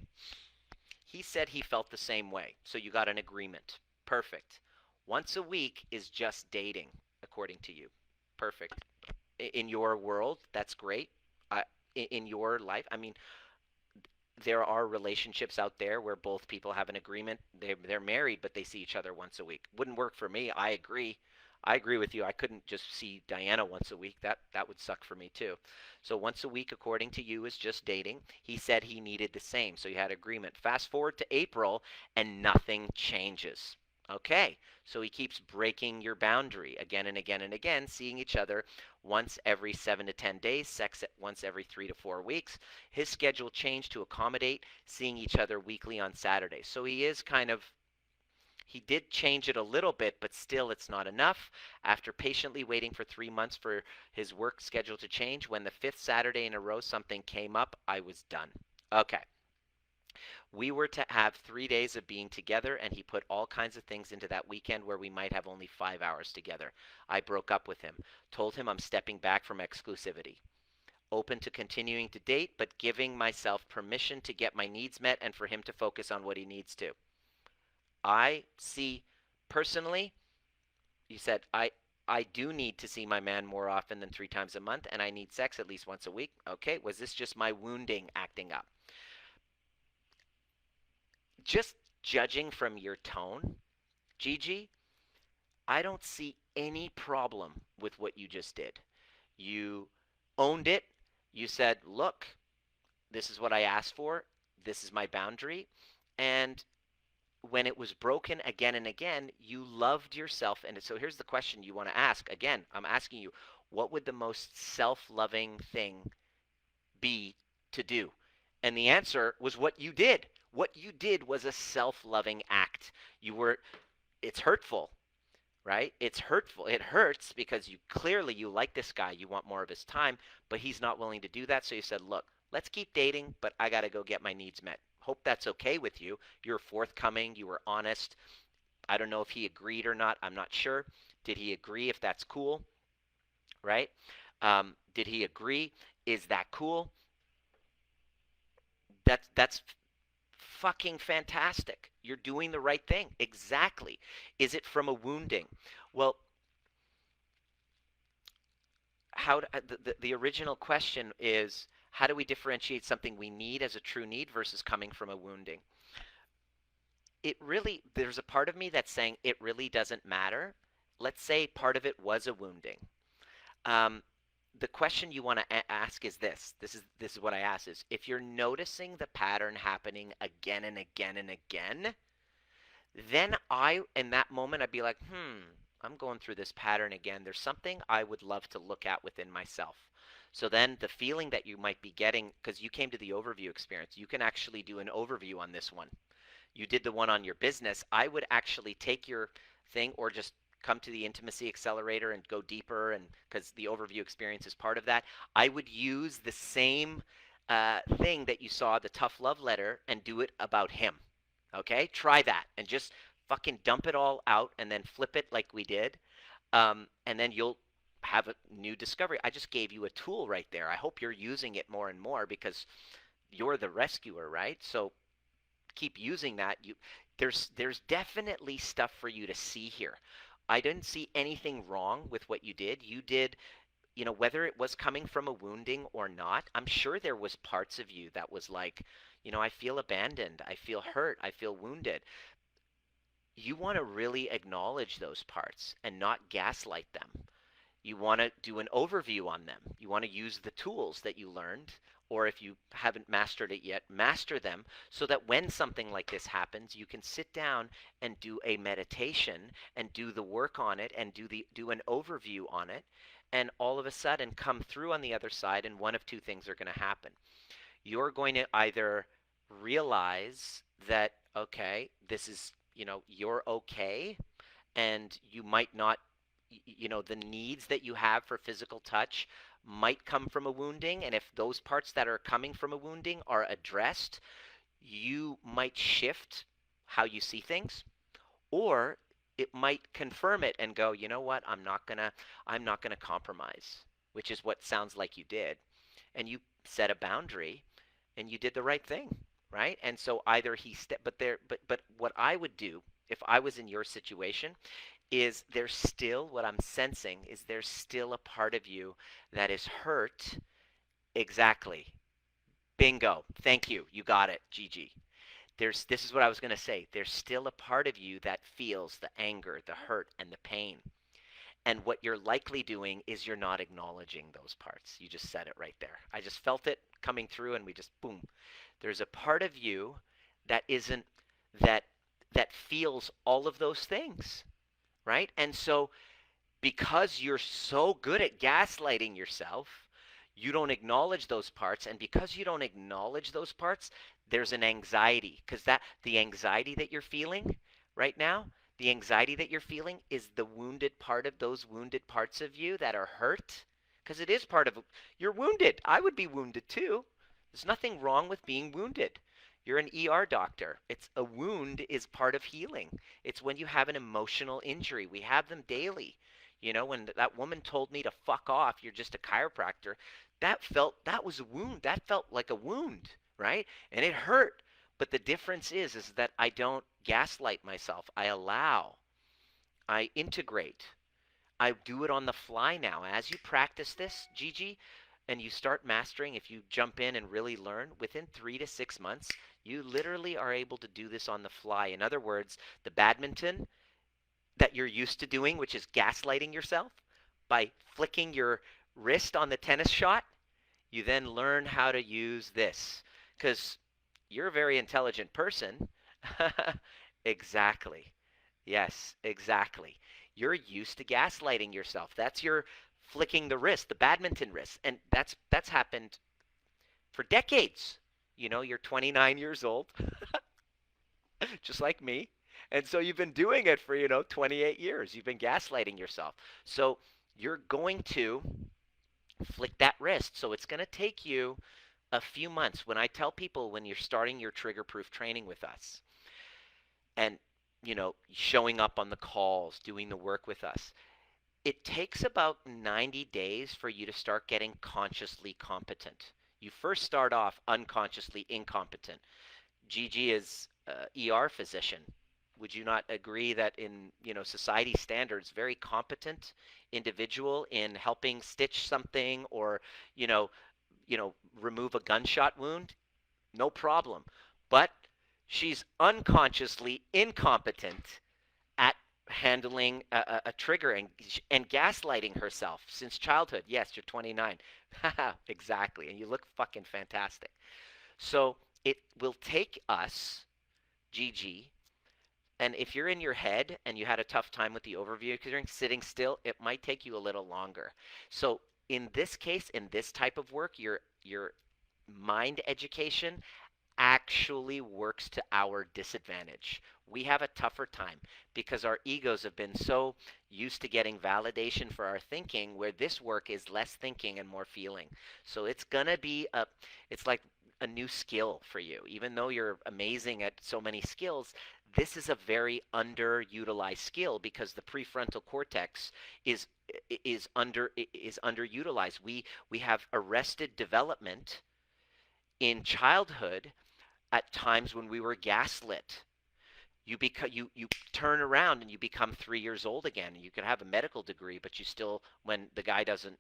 He said he felt the same way, so you got an agreement. Perfect. Once a week is just dating, according to you. Perfect. In your world, that's great. In your life, I mean, there are relationships out there where both people have an agreement. They're married, but they see each other once a week. Wouldn't work for me. I agree. I agree with you. I couldn't just see Diana once a week. That would suck for me too. So once a week, according to you, is just dating. He said he needed the same, so you had agreement. Fast forward to April, and nothing changes. Okay, so he keeps breaking your boundary again and again and again, seeing each other once every 7 to 10 days, sex at once every 3 to 4 weeks. His schedule changed to accommodate seeing each other weekly on Saturdays. So he did change it a little bit, but still it's not enough. After patiently waiting for 3 months for his work schedule to change, when the fifth Saturday in a row something came up, I was done. Okay. We were to have 3 days of being together, and he put all kinds of things into that weekend where we might have only 5 hours together. I broke up with him, told him I'm stepping back from exclusivity. Open to continuing to date, but giving myself permission to get my needs met and for him to focus on what he needs to. I see, personally, you said, I do need to see my man more often than 3 times a month, and I need sex at least once a week. Okay, was this just my wounding acting up? Just judging from your tone, Gigi, I don't see any problem with what you just did. You owned it. You said, look, this is what I asked for. This is my boundary. And when it was broken again and again, you loved yourself. And so here's the question you want to ask. Again, I'm asking you, what would the most self-loving thing be to do? And the answer was what you did. What you did was a self-loving act. It's hurtful, right? It's hurtful. It hurts because you like this guy. You want more of his time, but he's not willing to do that. So you said, look, let's keep dating, but I got to go get my needs met. Hope that's okay with you. You're forthcoming. You were honest. I don't know if he agreed or not. I'm not sure. Did he agree if that's cool? Right? Did he agree? Is that cool? That's fucking fantastic. You're doing the right thing. Exactly. Is it from a wounding? Well, the original question is, how do we differentiate something we need as a true need versus coming from a wounding? There's a part of me that's saying it really doesn't matter. Let's say part of it was a wounding. The question you want to ask is this. This is what I ask is, if you're noticing the pattern happening again and again and again, then in that moment, I'd be like, I'm going through this pattern again. There's something I would love to look at within myself. So then the feeling that you might be getting, because you came to the overview experience, you can actually do an overview on this one. You did the one on your business. I would actually take your thing, or just come to the intimacy accelerator and go deeper, and because the overview experience is part of that, I would use the same thing that you saw, the tough love letter, and do it about him. Okay, try that and just fucking dump it all out and then flip it like we did, and then you'll have a new discovery. I just gave you a tool right there. I hope you're using it more and more, because you're the rescuer, right? So keep using that. There's definitely stuff for you to see here. I didn't see anything wrong with what you did. You did, whether it was coming from a wounding or not, I'm sure there was parts of you that was like, I feel abandoned, I feel hurt, I feel wounded. You want to really acknowledge those parts and not gaslight them. You want to do an overview on them. You want to use the tools that you learned, or if you haven't mastered it yet, master them so that when something like this happens, you can sit down and do a meditation and do the work on it and do an overview on it, and all of a sudden come through on the other side, and one of two things are going to happen. You're going to either realize that, okay, this is, you're okay, and you might not, the needs that you have for physical touch might come from a wounding. And if those parts that are coming from a wounding are addressed, you might shift how you see things, or it might confirm it and go, you know what, I'm not gonna compromise, which is what sounds like you did. And you set a boundary and you did the right thing, right? And so either but what I would do if I was in your situation is there's still, what I'm sensing is there's still a part of you that is hurt. Exactly. Bingo. Thank you. You got it, Gigi. This is what I was going to say. There's still a part of you that feels the anger, the hurt, and the pain. And what you're likely doing is you're not acknowledging those parts. You just said it right there. I just felt it coming through, and we just, boom. There's a part of you that isn't, that that feels all of those things, right? And so because you're so good at gaslighting yourself, you don't acknowledge those parts. And because you don't acknowledge those parts, there's an anxiety, because the anxiety that you're feeling right now, the anxiety that you're feeling is the wounded part of those wounded parts of you that are hurt. Because it is part of, you're wounded. I would be wounded too. There's nothing wrong with being wounded. You're an ER doctor. It's a wound is part of healing. It's when you have an emotional injury. We have them daily. When that woman told me to fuck off, you're just a chiropractor, that was a wound. That felt like a wound, right? And it hurt. But the difference is that I don't gaslight myself. I integrate. I do it on the fly now. As you practice this, Gigi, and you start mastering, if you jump in and really learn, within 3 to 6 months, you literally are able to do this on the fly. In other words, the badminton that you're used to doing, which is gaslighting yourself by flicking your wrist on the tennis shot, you then learn how to use this because you're a very intelligent person. Exactly. Yes, exactly. You're used to gaslighting yourself. That's your flicking the wrist, the badminton wrist. And that's happened for decades. You're 29 years old, just like me. And so you've been doing it for, 28 years. You've been gaslighting yourself. So you're going to flick that wrist. So it's going to take you a few months. When I tell people, when you're starting your trigger proof training with us and, showing up on the calls, doing the work with us, it takes about 90 days for you to start getting consciously competent. You first start off unconsciously incompetent. Gigi is ER physician. Would you not agree that in, society standards, very competent individual in helping stitch something or, you know, remove a gunshot wound? No problem. But she's unconsciously incompetent at handling a trigger and gaslighting herself since childhood. Yes, you're 29. Exactly. And you look fucking fantastic. So it will take us, Gigi, and if you're in your head and you had a tough time with the overview because you're sitting still, it might take you a little longer. So in this case, in this type of work, your mind education actually works to our disadvantage. We have a tougher time because our egos have been so used to getting validation for our thinking, where this work is less thinking and more feeling. So it's like a new skill for you. Even though you're amazing at so many skills, this is a very underutilized skill because the prefrontal cortex is underutilized. We have arrested development in childhood at times when we were gaslit. you turn around and you become 3 years old again. You can have a medical degree, but you still, when the guy doesn't,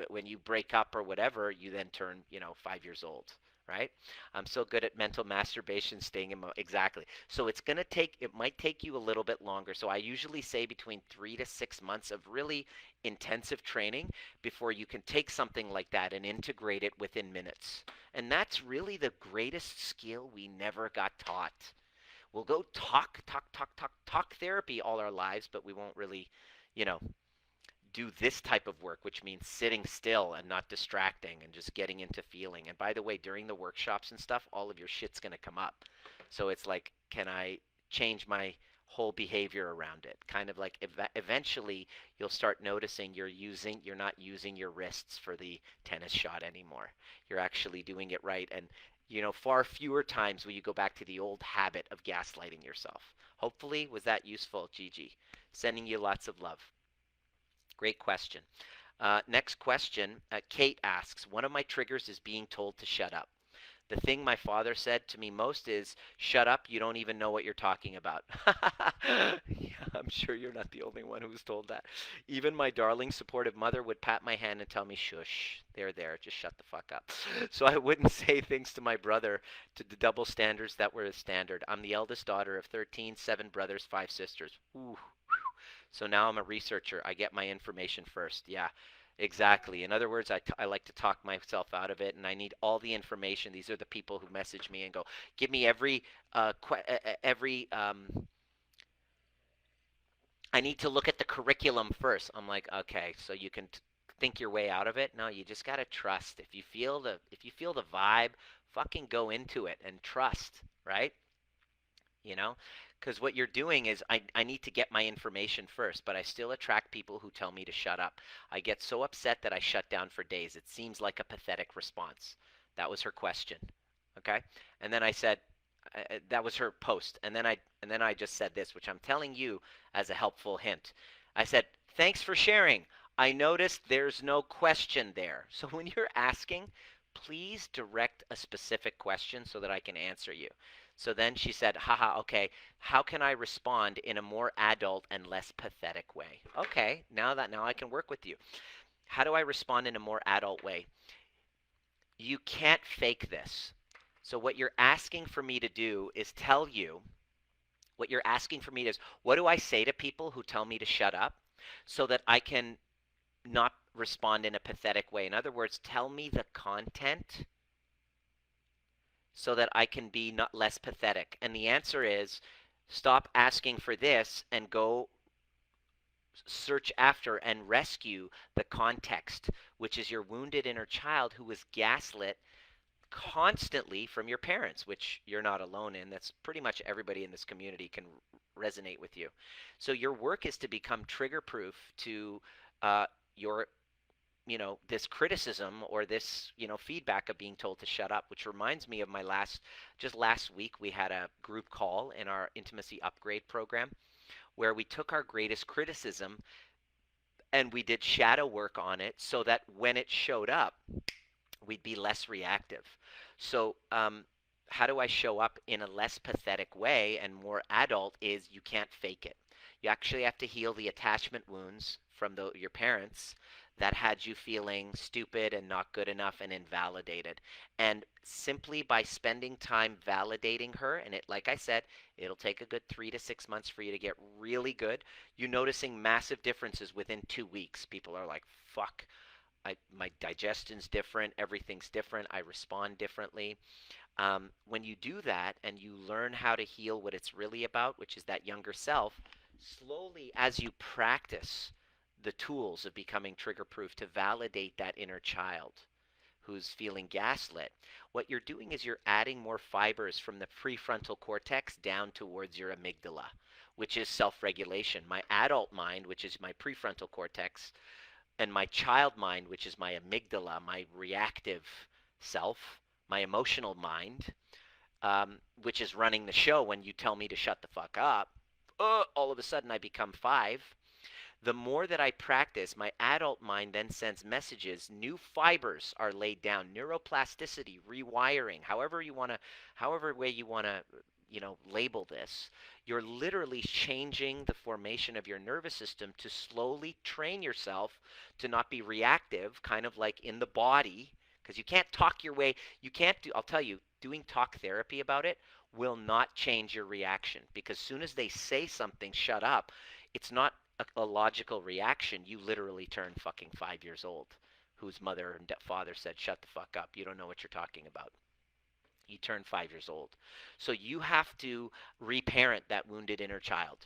when you break up or whatever, you then turn, 5 years old, right? I'm so good at mental masturbation, staying in exactly. So it might take you a little bit longer. So I usually say between 3 to 6 months of really intensive training before you can take something like that and integrate it within minutes. And that's really the greatest skill we never got taught. We'll go talk therapy all our lives, but we won't really, you know, do this type of work, which means sitting still and not distracting and just getting into feeling. And by the way, during the workshops and stuff, all of your shit's going to come up. So it's like, can I change my whole behavior around it? Kind of like eventually you'll start noticing you're not using your wrists for the tennis shot anymore. You're actually doing it right. And far fewer times will you go back to the old habit of gaslighting yourself. Hopefully, was that useful, Gigi? Sending you lots of love. Great question. Next question, Kate asks, one of my triggers is being told to shut up. The thing my father said to me most is, shut up, you don't even know what you're talking about. Yeah, I'm sure you're not the only one who was told that. Even my darling, supportive mother would pat my hand and tell me, shush, there, just shut the fuck up. So I wouldn't say things to my brother, to the double standards that were the standard. I'm the eldest daughter of 13, 7 brothers, 5 sisters. Ooh. So now I'm a researcher. I get my information first. Yeah, exactly. In other words, I like to talk myself out of it, and I need all the information. These are the people who message me and go, give me every. I need to look at the curriculum first. I'm like, okay, so you can think your way out of it. No, you just gotta trust. If you feel the vibe, fucking go into it and trust, right? you know because what you're doing is I need to get my information first, but I still attract people who tell me to shut up. I get so upset that I shut down for days. It seems like a pathetic response. That was her question. Okay. And then I said, that was her post. And then I just said this, which I'm telling you as a helpful hint. I said, thanks for sharing. I noticed there's no question there. So when you're asking, please direct a specific question so that I can answer you. So then she said, haha, okay, how can I respond in a more adult and less pathetic way? Okay, now I can work with you. How do I respond in a more adult way? You can't fake this. So what you're asking for me to do is tell you, what you're asking for me is, what do I say to people who tell me to shut up so that I can not respond in a pathetic way? In other words, tell me the content so that I can be not less pathetic. And the answer is, stop asking for this and go search after and rescue the context, which is your wounded inner child who was gaslit constantly from your parents, which you're not alone in. That's pretty much everybody in this community can resonate with you. So your work is to become trigger proof to your this criticism or this, feedback of being told to shut up, which reminds me of just last week, we had a group call in our intimacy upgrade program where we took our greatest criticism and we did shadow work on it so that when it showed up, we'd be less reactive. So, how do I show up in a less pathetic way and more adult is you can't fake it. You actually have to heal the attachment wounds from your parents that had you feeling stupid and not good enough and invalidated. And simply by spending time validating her, and like I said, it'll take a good 3 to 6 months for you to get really good. You're noticing massive differences within 2 weeks. People are like, fuck, my digestion's different, everything's different, I respond differently. When you do that and you learn how to heal what it's really about, which is that younger self, slowly as you practice the tools of becoming trigger proof to validate that inner child who's feeling gaslit, what you're doing is you're adding more fibers from the prefrontal cortex down towards your amygdala, which is self-regulation. My adult mind, which is my prefrontal cortex, and my child mind, which is my amygdala, my reactive self, my emotional mind, which is running the show when you tell me to shut the fuck up, all of a sudden I become 5. The more that I practice, my adult mind then sends messages. New fibers are laid down, neuroplasticity, rewiring, however way you want to label this, you're literally changing the formation of your nervous system to slowly train yourself to not be reactive, kind of like in the body, because you can't talk your way. You can't do, I'll tell you, doing talk therapy about it will not change your reaction, because soon as they say something, shut up, it's not a logical reaction. You literally turn fucking 5 years old, whose mother and father said, shut the fuck up. You don't know what you're talking about. You turn 5 years old. So you have to reparent that wounded inner child.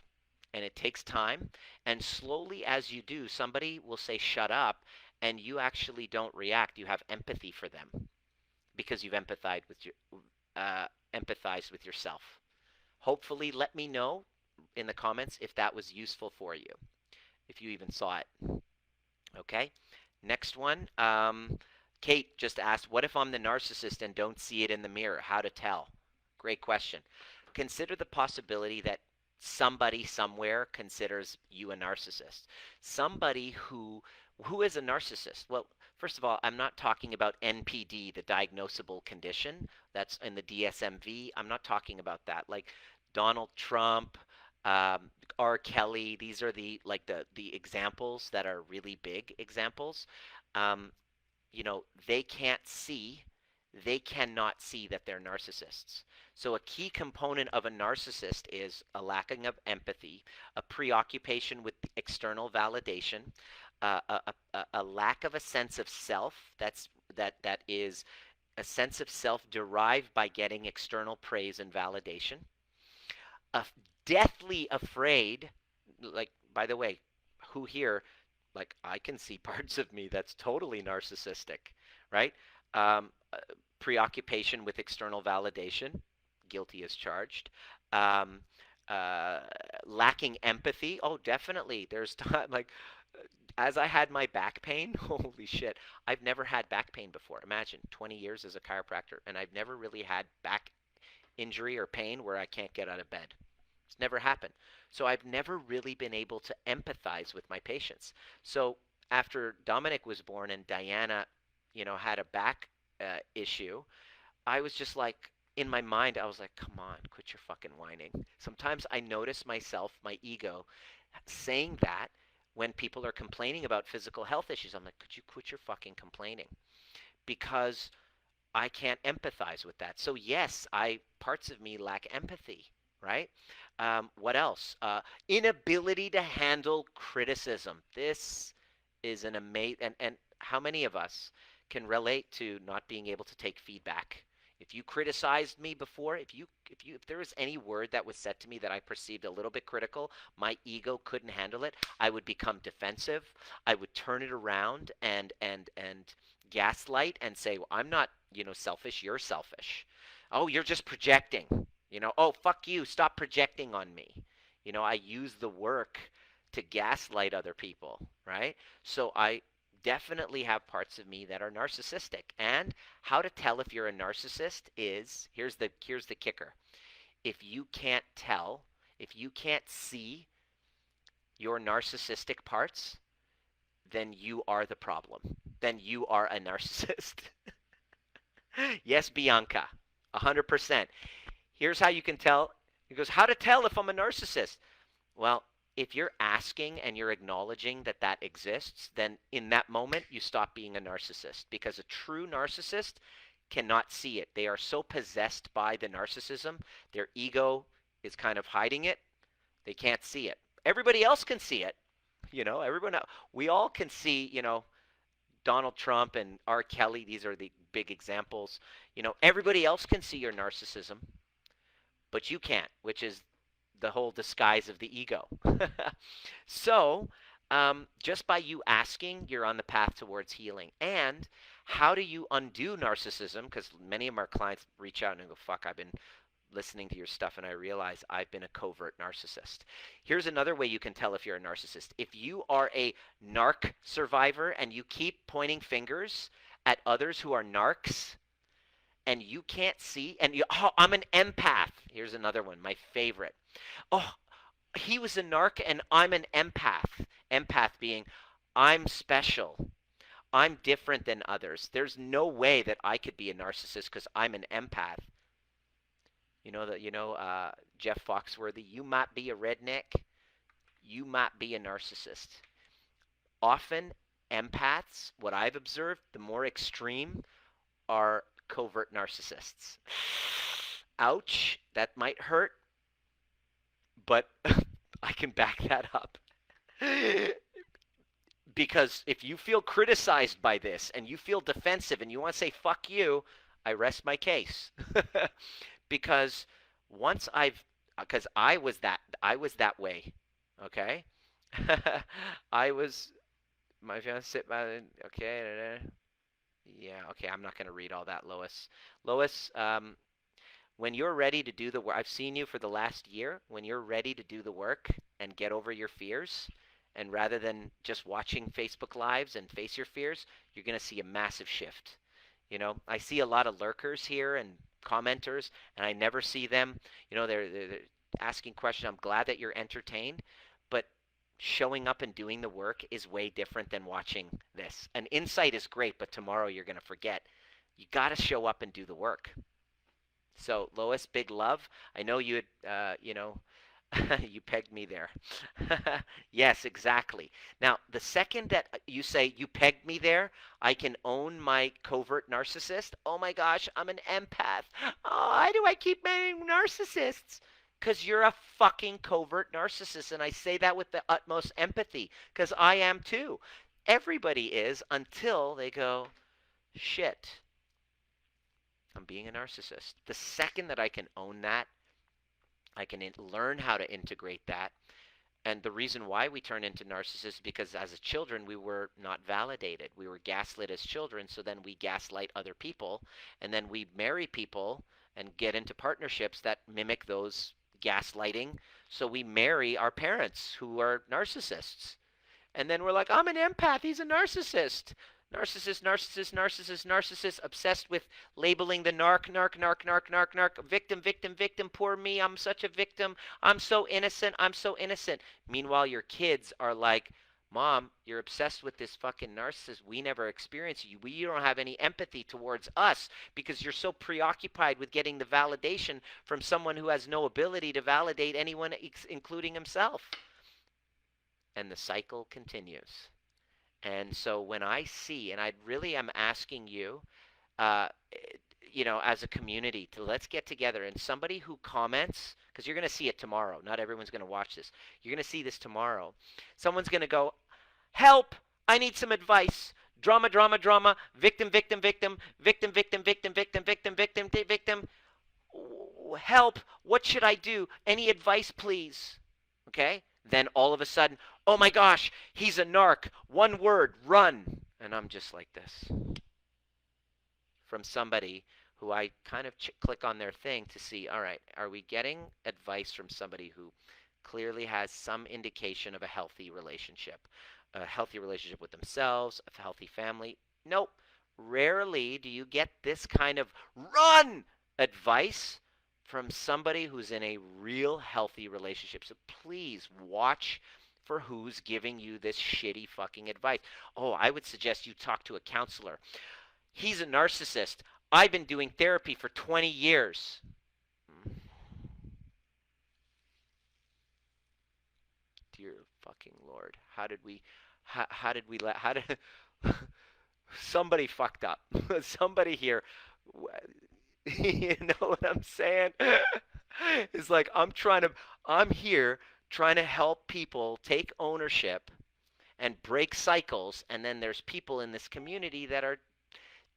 And it takes time. And slowly, as you do, somebody will say, shut up. And you actually don't react. You have empathy for them because you've empathized with yourself. Hopefully, let me know in the comments if that was useful for you, if you even saw it. Okay, next one. Kate just asked, what if I'm the narcissist and don't see it in the mirror? How to tell? Great question. Consider the possibility that somebody somewhere considers you a narcissist. Somebody who is a narcissist? Well, first of all, I'm not talking about NPD, the diagnosable condition. That's in the DSM-V. I'm not talking about that. Like Donald Trump, R. Kelly, these are the examples that are really big examples. They can't see, they cannot see that they're narcissists. So a key component of a narcissist is a lacking of empathy, a preoccupation with external validation, a lack of a sense of self that is a sense of self derived by getting external praise and validation, a deathly afraid, like, by the way, who here, like, I can see parts of me that's totally narcissistic, right? Preoccupation with external validation, guilty as charged. Um, Lacking empathy, oh, definitely. There's time, like, as I had my back pain, holy shit, I've never had back pain before. Imagine 20 years as a chiropractor, and I've never really had back injury or pain where I can't get out of bed. It's never happened. So I've never really been able to empathize with my patients. So after Dominic was born and Diana, had a back issue, I was just like, in my mind, I was like, come on, quit your fucking whining. Sometimes I notice myself, my ego, saying that when people are complaining about physical health issues. I'm like, could you quit your fucking complaining? Because I can't empathize with that. So yes, parts of me lack empathy, right? What else? Inability to handle criticism. This is an amazing, and how many of us can relate to not being able to take feedback? If you criticized me before, if there was any word that was said to me that I perceived a little bit critical, my ego couldn't handle it. I would become defensive. I would turn it around and gaslight and say, well, I'm not, selfish. You're selfish. Oh, you're just projecting. Oh, fuck you. Stop projecting on me. I use the work to gaslight other people, right? So I definitely have parts of me that are narcissistic. And how to tell if you're a narcissist is, here's the kicker. If you can't tell, if you can't see your narcissistic parts, then you are the problem. Then you are a narcissist. Yes, Bianca, 100%. Here's how you can tell. He goes, how to tell if I'm a narcissist? Well, if you're asking and you're acknowledging that that exists, then in that moment you stop being a narcissist, because a true narcissist cannot see it. They are so possessed by the narcissism, their ego is kind of hiding it. They can't see it. Everybody else can see it. Everyone else, we all can see, Donald Trump and R. Kelly, these are the big examples. Everybody else can see your narcissism, but you can't, which is the whole disguise of the ego. So just by you asking, you're on the path towards healing. And how do you undo narcissism? Because many of our clients reach out and go, fuck, I've been listening to your stuff and I realize I've been a covert narcissist. Here's another way you can tell if you're a narcissist. If you are a narc survivor and you keep pointing fingers at others who are narcs, and you can't see, and oh, I'm an empath. Here's another one, my favorite. Oh, he was a narc and I'm an empath. Empath being, I'm special. I'm different than others. There's no way that I could be a narcissist because I'm an empath. Jeff Foxworthy. You might be a redneck. You might be a narcissist. Often, empaths, what I've observed, the more extreme are covert narcissists. Ouch, that might hurt, but I can back that up. Because if you feel criticized by this and you feel defensive and you want to say fuck you, I rest my case. Because once I've because I was that way, okay? I was my fiance okay, yeah, okay, I'm not going to read all that, Lois. Lois, when you're ready to do the work, I've seen you for the last year. When you're ready to do the work and get over your fears, and rather than just watching Facebook Lives and face your fears, you're going to see a massive shift. I see a lot of lurkers here and commenters, and I never see them. They're asking questions. I'm glad that you're entertained, but showing up and doing the work is way different than watching this. An insight is great, but tomorrow you're going to forget. You got to show up and do the work. So, Lois, big love. I know you had, you pegged me there. Yes, exactly. Now, the second that you say you pegged me there, I can own my covert narcissist. Oh my gosh, I'm an empath. Oh, why do I keep marrying narcissists? Because you're a fucking covert narcissist. And I say that with the utmost empathy, because I am too. Everybody is until they go, shit, I'm being a narcissist. The second that I can own that, I can learn how to integrate that. And the reason why we turn into narcissists is because as children we were not validated. We were gaslit as children, so then we gaslight other people, and then we marry people and get into partnerships that mimic those gaslighting. So we marry our parents who are narcissists. And then we're like, I'm an empath, he's a narcissist. Narcissist, narcissist, narcissist, narcissist, obsessed with labeling the narc, victim, victim, victim, poor me, I'm such a victim, I'm so innocent, I'm so innocent. Meanwhile, your kids are like, Mom, you're obsessed with this fucking narcissist. We never experienced you. You don't have any empathy towards us because you're so preoccupied with getting the validation from someone who has no ability to validate anyone, including himself. And the cycle continues. And so when I see, and I really am asking you, uh, as a community, to let's get together, and somebody who comments, because you're going to see it tomorrow. Not everyone's going to watch this. You're going to see this tomorrow. Someone's going to go, help, I need some advice. Drama, drama, drama, victim, victim, victim, victim, victim, victim, victim, victim, victim, victim. Help, what should I do? Any advice, please? Okay? Then all of a sudden, oh my gosh, he's a narc. One word, run. And I'm just like this. From somebody who I kind of click on their thing to see, all right, are we getting advice from somebody who clearly has some indication of a healthy relationship with themselves, a healthy family? Nope. Rarely do you get this kind of run advice from somebody who's in a real healthy relationship. So please watch for who's giving you this shitty fucking advice. Oh, I would suggest you talk to a counselor. He's a narcissist. I've been doing therapy for 20 years. Dear fucking Lord. How did somebody fucked up. Somebody here, you know what I'm saying? It's like I'm here trying to help people take ownership and break cycles, and then there's people in this community that are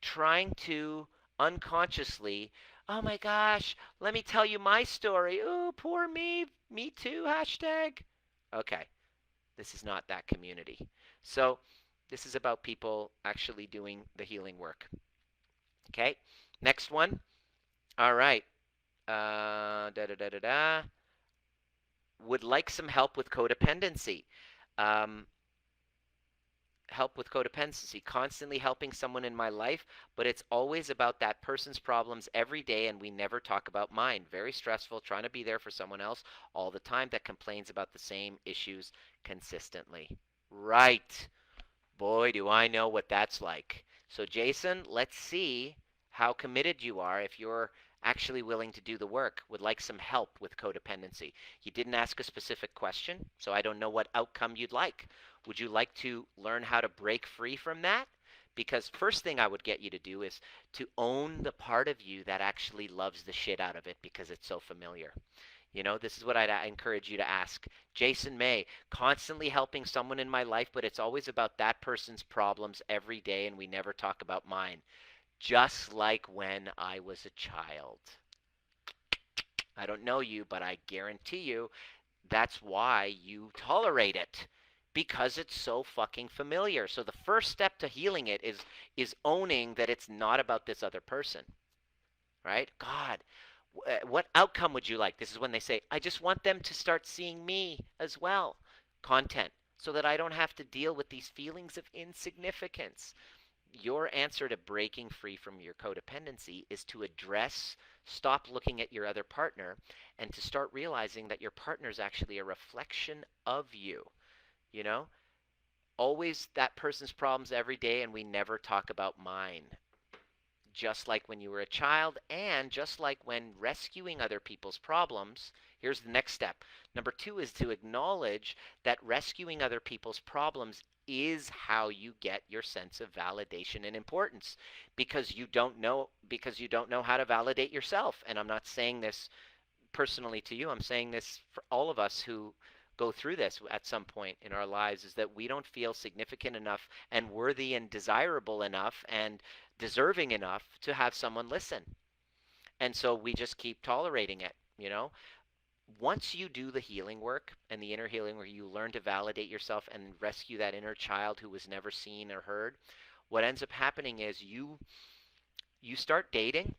trying to unconsciously, oh my gosh, let me tell you my story. Oh, poor me too, hashtag. Okay, this is not that community. So this is about people actually doing the healing work. Okay, next one. All right. Would like some help with codependency. Um, help with codependency, constantly helping someone in my life, but it's always about that person's problems every day, and we never talk about mine. Very stressful, trying to be there for someone else all the time that complains about the same issues consistently. Right. Boy, do I know what that's like. So, Jason, let's see how committed you are. If you're actually willing to do the work, would like some help with codependency. You didn't ask a specific question, so I don't know what outcome you'd like. Would you like to learn how to break free from that? Because first thing I would get you to do is to own the part of you that actually loves the shit out of it because it's so familiar. You know, this is what I'd encourage you to ask. Jason May, constantly helping someone in my life, but it's always about that person's problems every day, and we never talk about mine. Just like when I was a child. I don't know you, but I guarantee you that's why you tolerate it. Because it's so fucking familiar. So the first step to healing it is owning that it's not about this other person. Right? God, what outcome would you like? This is when they say, I just want them to start seeing me as well. Content. So that I don't have to deal with these feelings of insignificance. Your answer to breaking free from your codependency is to address, stop looking at your other partner, and to start realizing that your partner is actually a reflection of you. You know, always that person's problems every day, and we never talk about mine. Just like when you were a child, and just like when rescuing other people's problems, here's the next step. Number two is to acknowledge that rescuing other people's problems is how you get your sense of validation and importance because you don't know how to validate yourself. And I'm not saying this personally to you. I'm saying this for all of us who go through this at some point in our lives, is that we don't feel significant enough and worthy and desirable enough and deserving enough to have someone listen. And so we just keep tolerating it, you know? Once you do the healing work and the inner healing where you learn to validate yourself and rescue that inner child who was never seen or heard, what ends up happening is you start dating,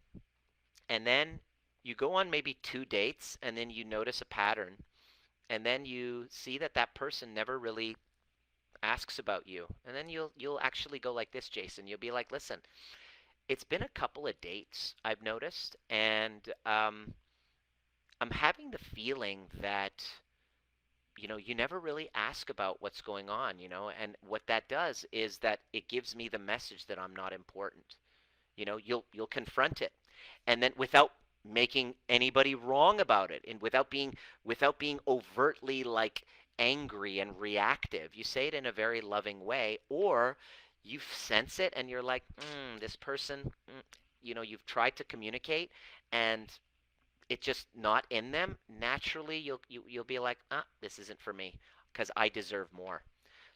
and then you go on maybe 2 dates, and then you notice a pattern, and then you see that that person never really asks about you, and then you'll actually go like this, Jason. You'll be like, listen, it's been a couple of dates I've noticed, and I'm having the feeling that you never really ask about what's going on, and what that does is that it gives me the message that I'm not important. You'll confront it, and then without making anybody wrong about it, and without being overtly like angry and reactive. You say it in a very loving way, or you sense it and you're like, this person, you've tried to communicate and it's just not in them. Naturally, you'll be like, this isn't for me because I deserve more.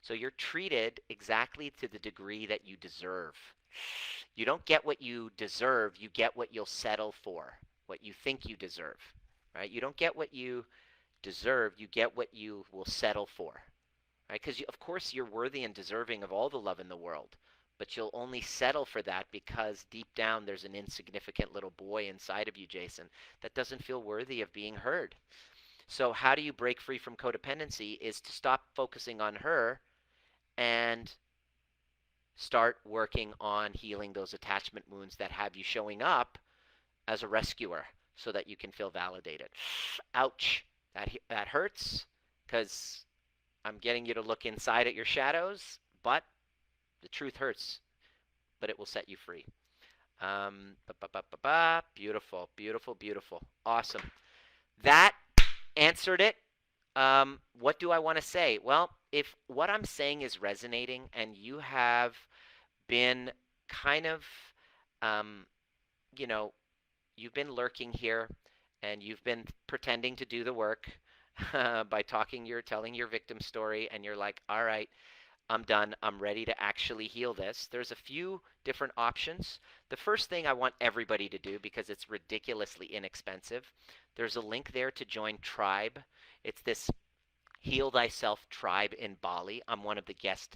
So you're treated exactly to the degree that you deserve. You don't get what you deserve, you get what you'll settle for, what you think you deserve, right? You don't get what you deserve, you get what you will settle for, right? Because, of course, you're worthy and deserving of all the love in the world, but you'll only settle for that because deep down there's an insignificant little boy inside of you, Jason, that doesn't feel worthy of being heard. So how do you break free from codependency is to stop focusing on her and start working on healing those attachment wounds that have you showing up as a rescuer so that you can feel validated. Ouch. That hurts because I'm getting you to look inside at your shadows, but the truth hurts, but it will set you free. Beautiful, beautiful, beautiful. Awesome. That answered it. What do I want to say? Well, if what I'm saying is resonating and you have been kind of, um, you know, you've been lurking here and you've been pretending to do the work by telling your victim story, and you're like, all right, I'm done. I'm ready to actually heal this. There's a few different options. The first thing I want everybody to do, because it's ridiculously inexpensive, there's a link there to join Tribe. It's this Heal Thyself Tribe in Bali. I'm one of the guest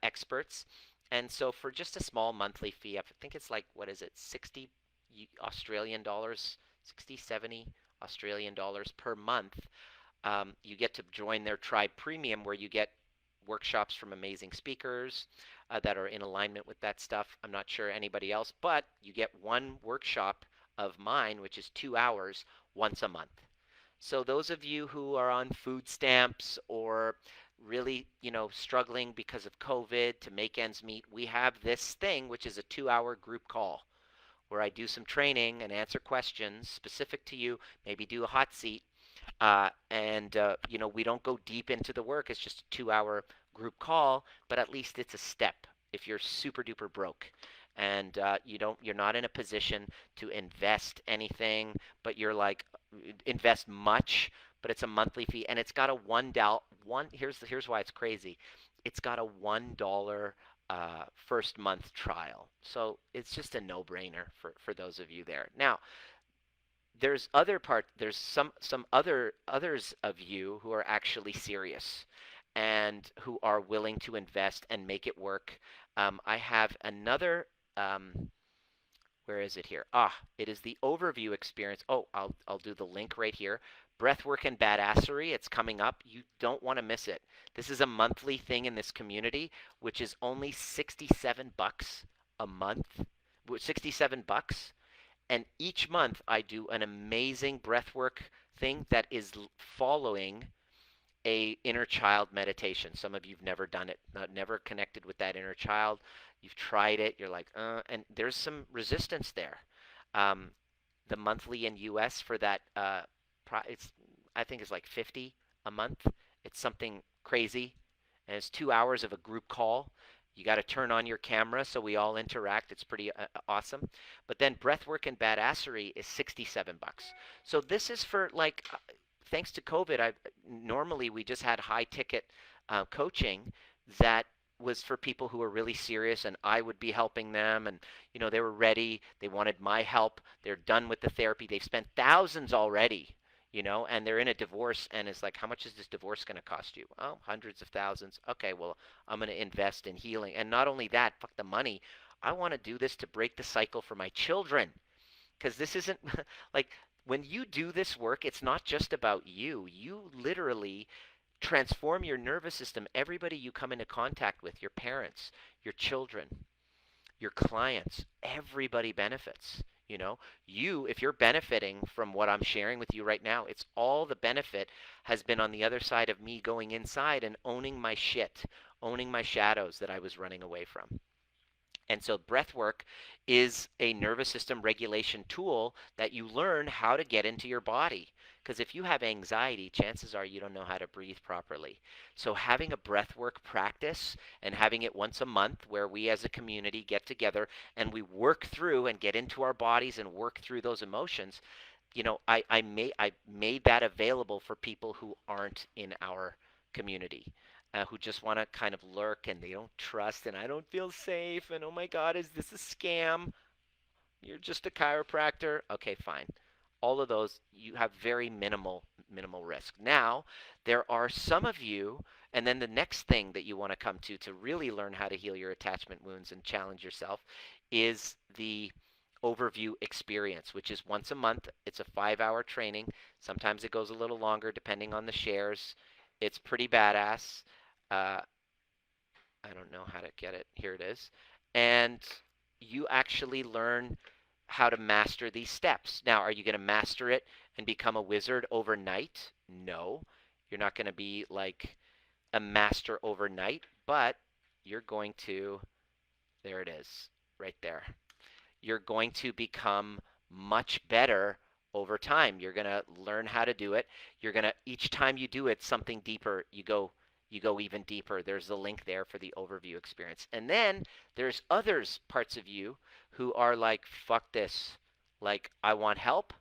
experts. And so for just a small monthly fee, I think it's like, what is it, 60 Australian dollars, 60, 70 Australian dollars per month, you get to join their Tribe Premium, where you get workshops from amazing speakers that are in alignment with that stuff. I'm not sure anybody else, but you get one workshop of mine, which is 2 hours once a month. So those of you who are on food stamps or really, struggling because of COVID to make ends meet, we have this thing, which is a 2-hour group call where I do some training and answer questions specific to you, maybe do a hot seat. We don't go deep into the work. It's just a 2 hour group call, but at least it's a step if you're super duper broke and you're not in a position to invest anything, but you're like invest much, but it's a monthly fee and it's got a $1. Here's why it's crazy. It's got a $1 first month trial. So it's just a no-brainer for those of you there. Now, there's some others of you who are actually serious and who are willing to invest and make it work. I have another where is it here? It is the overview experience. I'll do the link right here. Breathwork and Badassery. It's coming up. You don't want to miss it. This is a monthly thing in this community, which is only 67 bucks a month. 67 bucks. And each month I do an amazing breathwork thing that is following a inner child meditation. Some of you've never done it, never connected with that inner child. You've tried it. You're like, and there's some resistance there. The monthly in US for that, I think it's like 50 a month. It's something crazy, and it's 2 hours of a group call. You got to turn on your camera so we all interact. It's pretty awesome. But then breathwork and badassery is 67 bucks. So this is for like, thanks to COVID, normally we just had high ticket coaching that was for people who were really serious, and I would be helping them, and they were ready. They wanted my help. They're done with the therapy. They've spent thousands already. And they're in a divorce, and it's like, how much is this divorce going to cost you? Oh, hundreds of thousands. Okay, well, I'm going to invest in healing. And not only that, fuck the money. I want to do this to break the cycle for my children. Because this isn't like when you do this work, it's not just about you. You literally transform your nervous system. Everybody you come into contact with, your parents, your children, your clients, everybody benefits. If you're benefiting from what I'm sharing with you right now, it's all the benefit has been on the other side of me going inside and owning my shit, owning my shadows that I was running away from. And so breath work is a nervous system regulation tool that you learn how to get into your body. Because if you have anxiety, chances are you don't know how to breathe properly. So having a breathwork practice and having it once a month where we as a community get together and we work through and get into our bodies and work through those emotions, I made that available for people who aren't in our community. Who just want to kind of lurk and they don't trust and I don't feel safe and oh my God, is this a scam? You're just a chiropractor. Okay, fine. All of those, you have very minimal risk. Now, there are some of you, and then the next thing that you want to come to really learn how to heal your attachment wounds and challenge yourself is the overview experience, which is once a month. It's a 5-hour training. Sometimes it goes a little longer depending on the shares. It's pretty badass. I don't know how to get it. Here it is. And you actually learn how to master these steps. Now, are you going to master it and become a wizard overnight? No. You're not going to be like a master overnight, but you're going to, there it is, right there. You're going to become much better over time. You're going to learn how to do it. You're going to, each time you do it, something deeper, you go even deeper. There's the link there for the overview experience. And then there's others, parts of you, who are like, fuck this. Like, I want help.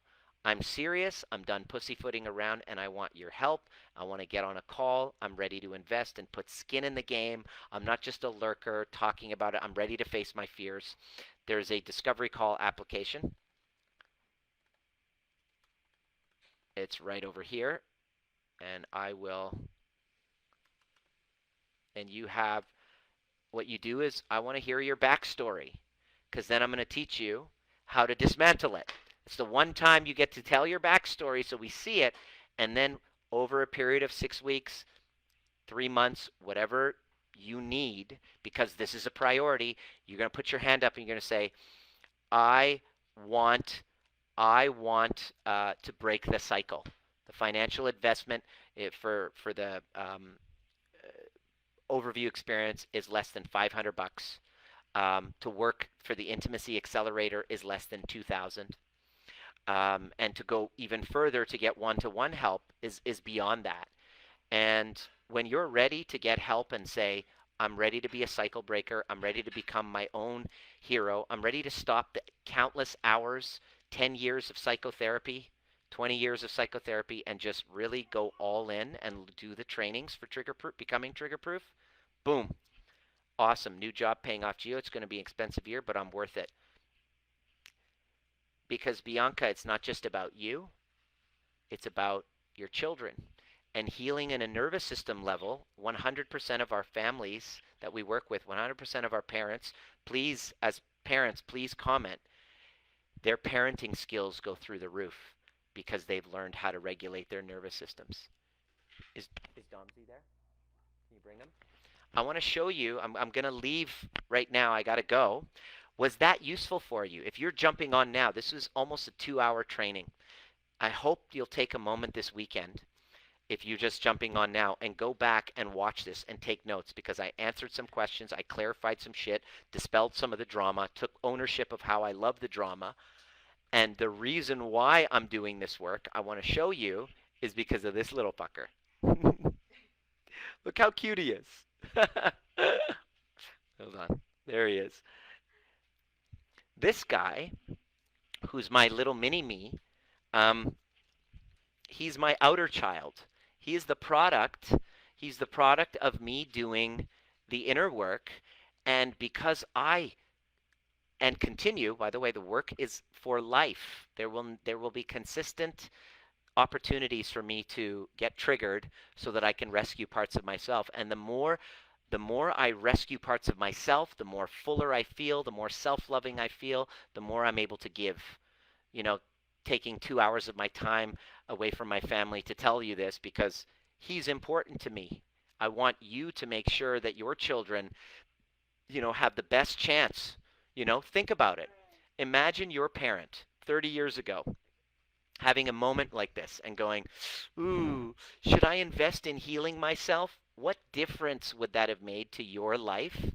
I'm serious. I'm done pussyfooting around, and I want your help. I want to get on a call. I'm ready to invest and put skin in the game. I'm not just a lurker talking about it. I'm ready to face my fears. There's a discovery call application. It's right over here, and I will... And you have, what you do is, I want to hear your backstory, because then I'm going to teach you how to dismantle it. It's the one time you get to tell your backstory so we see it, and then over a period of 6 weeks, 3 months, whatever you need, because this is a priority, you're going to put your hand up and you're going to say, I want to break the cycle. The financial investment for the overview experience is less than 500 bucks. To work for the Intimacy Accelerator is less than 2,000. And to go even further to get one-to-one help is beyond that. And when you're ready to get help and say, I'm ready to be a cycle breaker, I'm ready to become my own hero, I'm ready to stop the countless hours, 10 years of psychotherapy, 20 years of psychotherapy, and just really go all in and do the trainings for becoming trigger proof, boom, awesome, new job paying off geo. It's going to be an expensive year, but I'm worth it. Because Bianca, it's not just about you, it's about your children. And healing in a nervous system level, 100% of our families that we work with, 100% of our parents, please, as parents, please comment. Their parenting skills go through the roof because they've learned how to regulate their nervous systems. Is Domsy there? Can you bring him? I want to show you, I'm going to leave right now. I got to go. Was that useful for you? If you're jumping on now, this was almost a 2-hour training. I hope you'll take a moment this weekend, if you're just jumping on now, and go back and watch this and take notes, because I answered some questions, I clarified some shit, dispelled some of the drama, took ownership of how I love the drama. And the reason why I'm doing this work, I want to show you, is because of this little fucker. Look how cute he is. Hold on. There he is. This guy, who's my little mini-me, he's my outer child. He is the product. He's the product of me doing the inner work. And because and continue, by the way, the work is for life. There will be consistent opportunities for me to get triggered so that I can rescue parts of myself. And the more I rescue parts of myself, the more fuller I feel, the more self-loving I feel, the more I'm able to give. You know, taking 2 hours of my time away from my family to tell you this because he's important to me. I want you to make sure that your children, have the best chance. Think about it. Imagine your parent 30 years ago having a moment like this and going, ooh, should I invest in healing myself? What difference would that have made to your life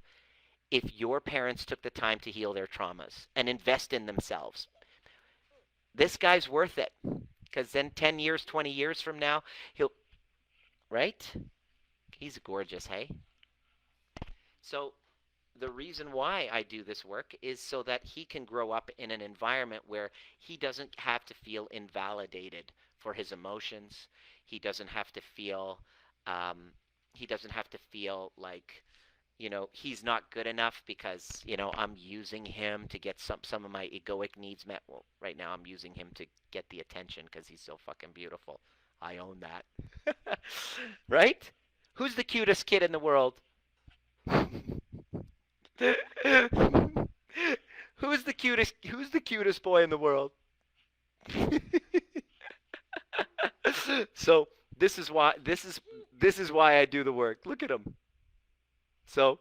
if your parents took the time to heal their traumas and invest in themselves? This guy's worth it, because then 10 years, 20 years from now, right? He's gorgeous, hey? So the reason why I do this work is so that he can grow up in an environment where he doesn't have to feel invalidated for his emotions. He doesn't have to feel like he's not good enough because I'm using him to get some of my egoic needs met. Well, right now I'm using him to get the attention because he's so fucking beautiful. I own that. Right? Who's the cutest kid in the world? Who's the cutest boy in the world? So this is why I do the work. Look at him. So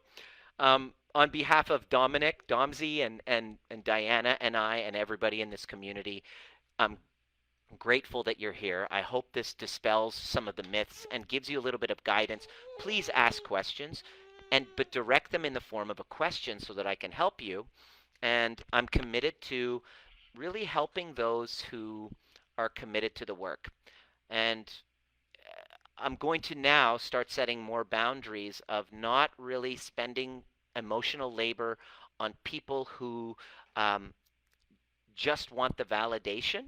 on behalf of Dominic, Domsy, and Diana and I and everybody in this community, I'm grateful that you're here. I hope this dispels some of the myths and gives you a little bit of guidance. Please ask questions, but direct them in the form of a question so that I can help you. And I'm committed to really helping those who are committed to the work. And I'm going to now start setting more boundaries of not really spending emotional labor on people who just want the validation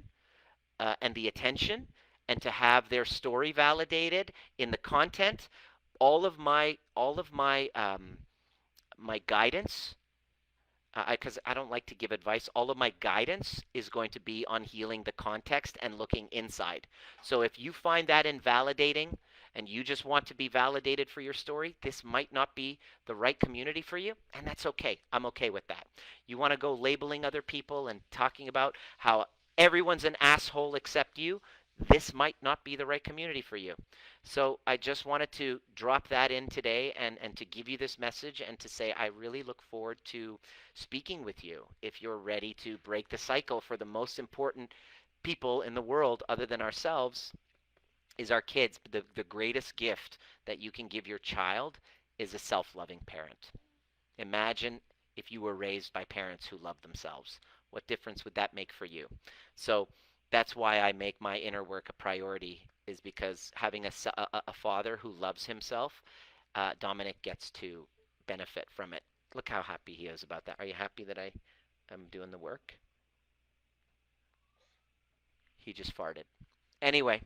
and the attention, and to have their story validated in the content. All of my my guidance, because I don't like to give advice, all of my guidance is going to be on healing the context and looking inside. So if you find that invalidating and you just want to be validated for your story, this might not be the right community for you, and that's okay. I'm okay with that. You want to go labeling other people and talking about how everyone's an asshole except you, this might not be the right community for you. So I just wanted to drop that in today and to give you this message and to say I really look forward to speaking with you if you're ready to break the cycle. For the most important people in the world other than ourselves is our kids. The greatest gift that you can give your child is a self-loving parent. Imagine if you were raised by parents who love themselves? What difference would that make for you? So that's why I make my inner work a priority, is because having a father who loves himself, Dominic gets to benefit from it. Look how happy he is about that. Are you happy that I am doing the work? He just farted. Anyway,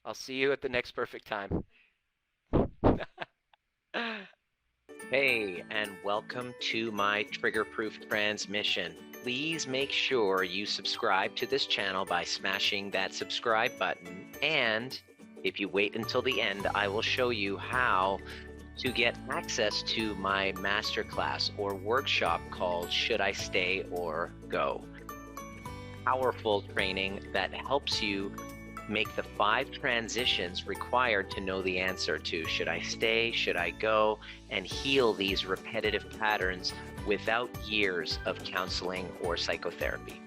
I'll see you at the next perfect time. Hey, and welcome to my trigger-proof transmission. Please make sure you subscribe to this channel by smashing that subscribe button. And if you wait until the end, I will show you how to get access to my masterclass or workshop called Should I Stay or Go? Powerful training that helps you make the 5 transitions required to know the answer to should I stay, should I go, and heal these repetitive patterns without years of counseling or psychotherapy.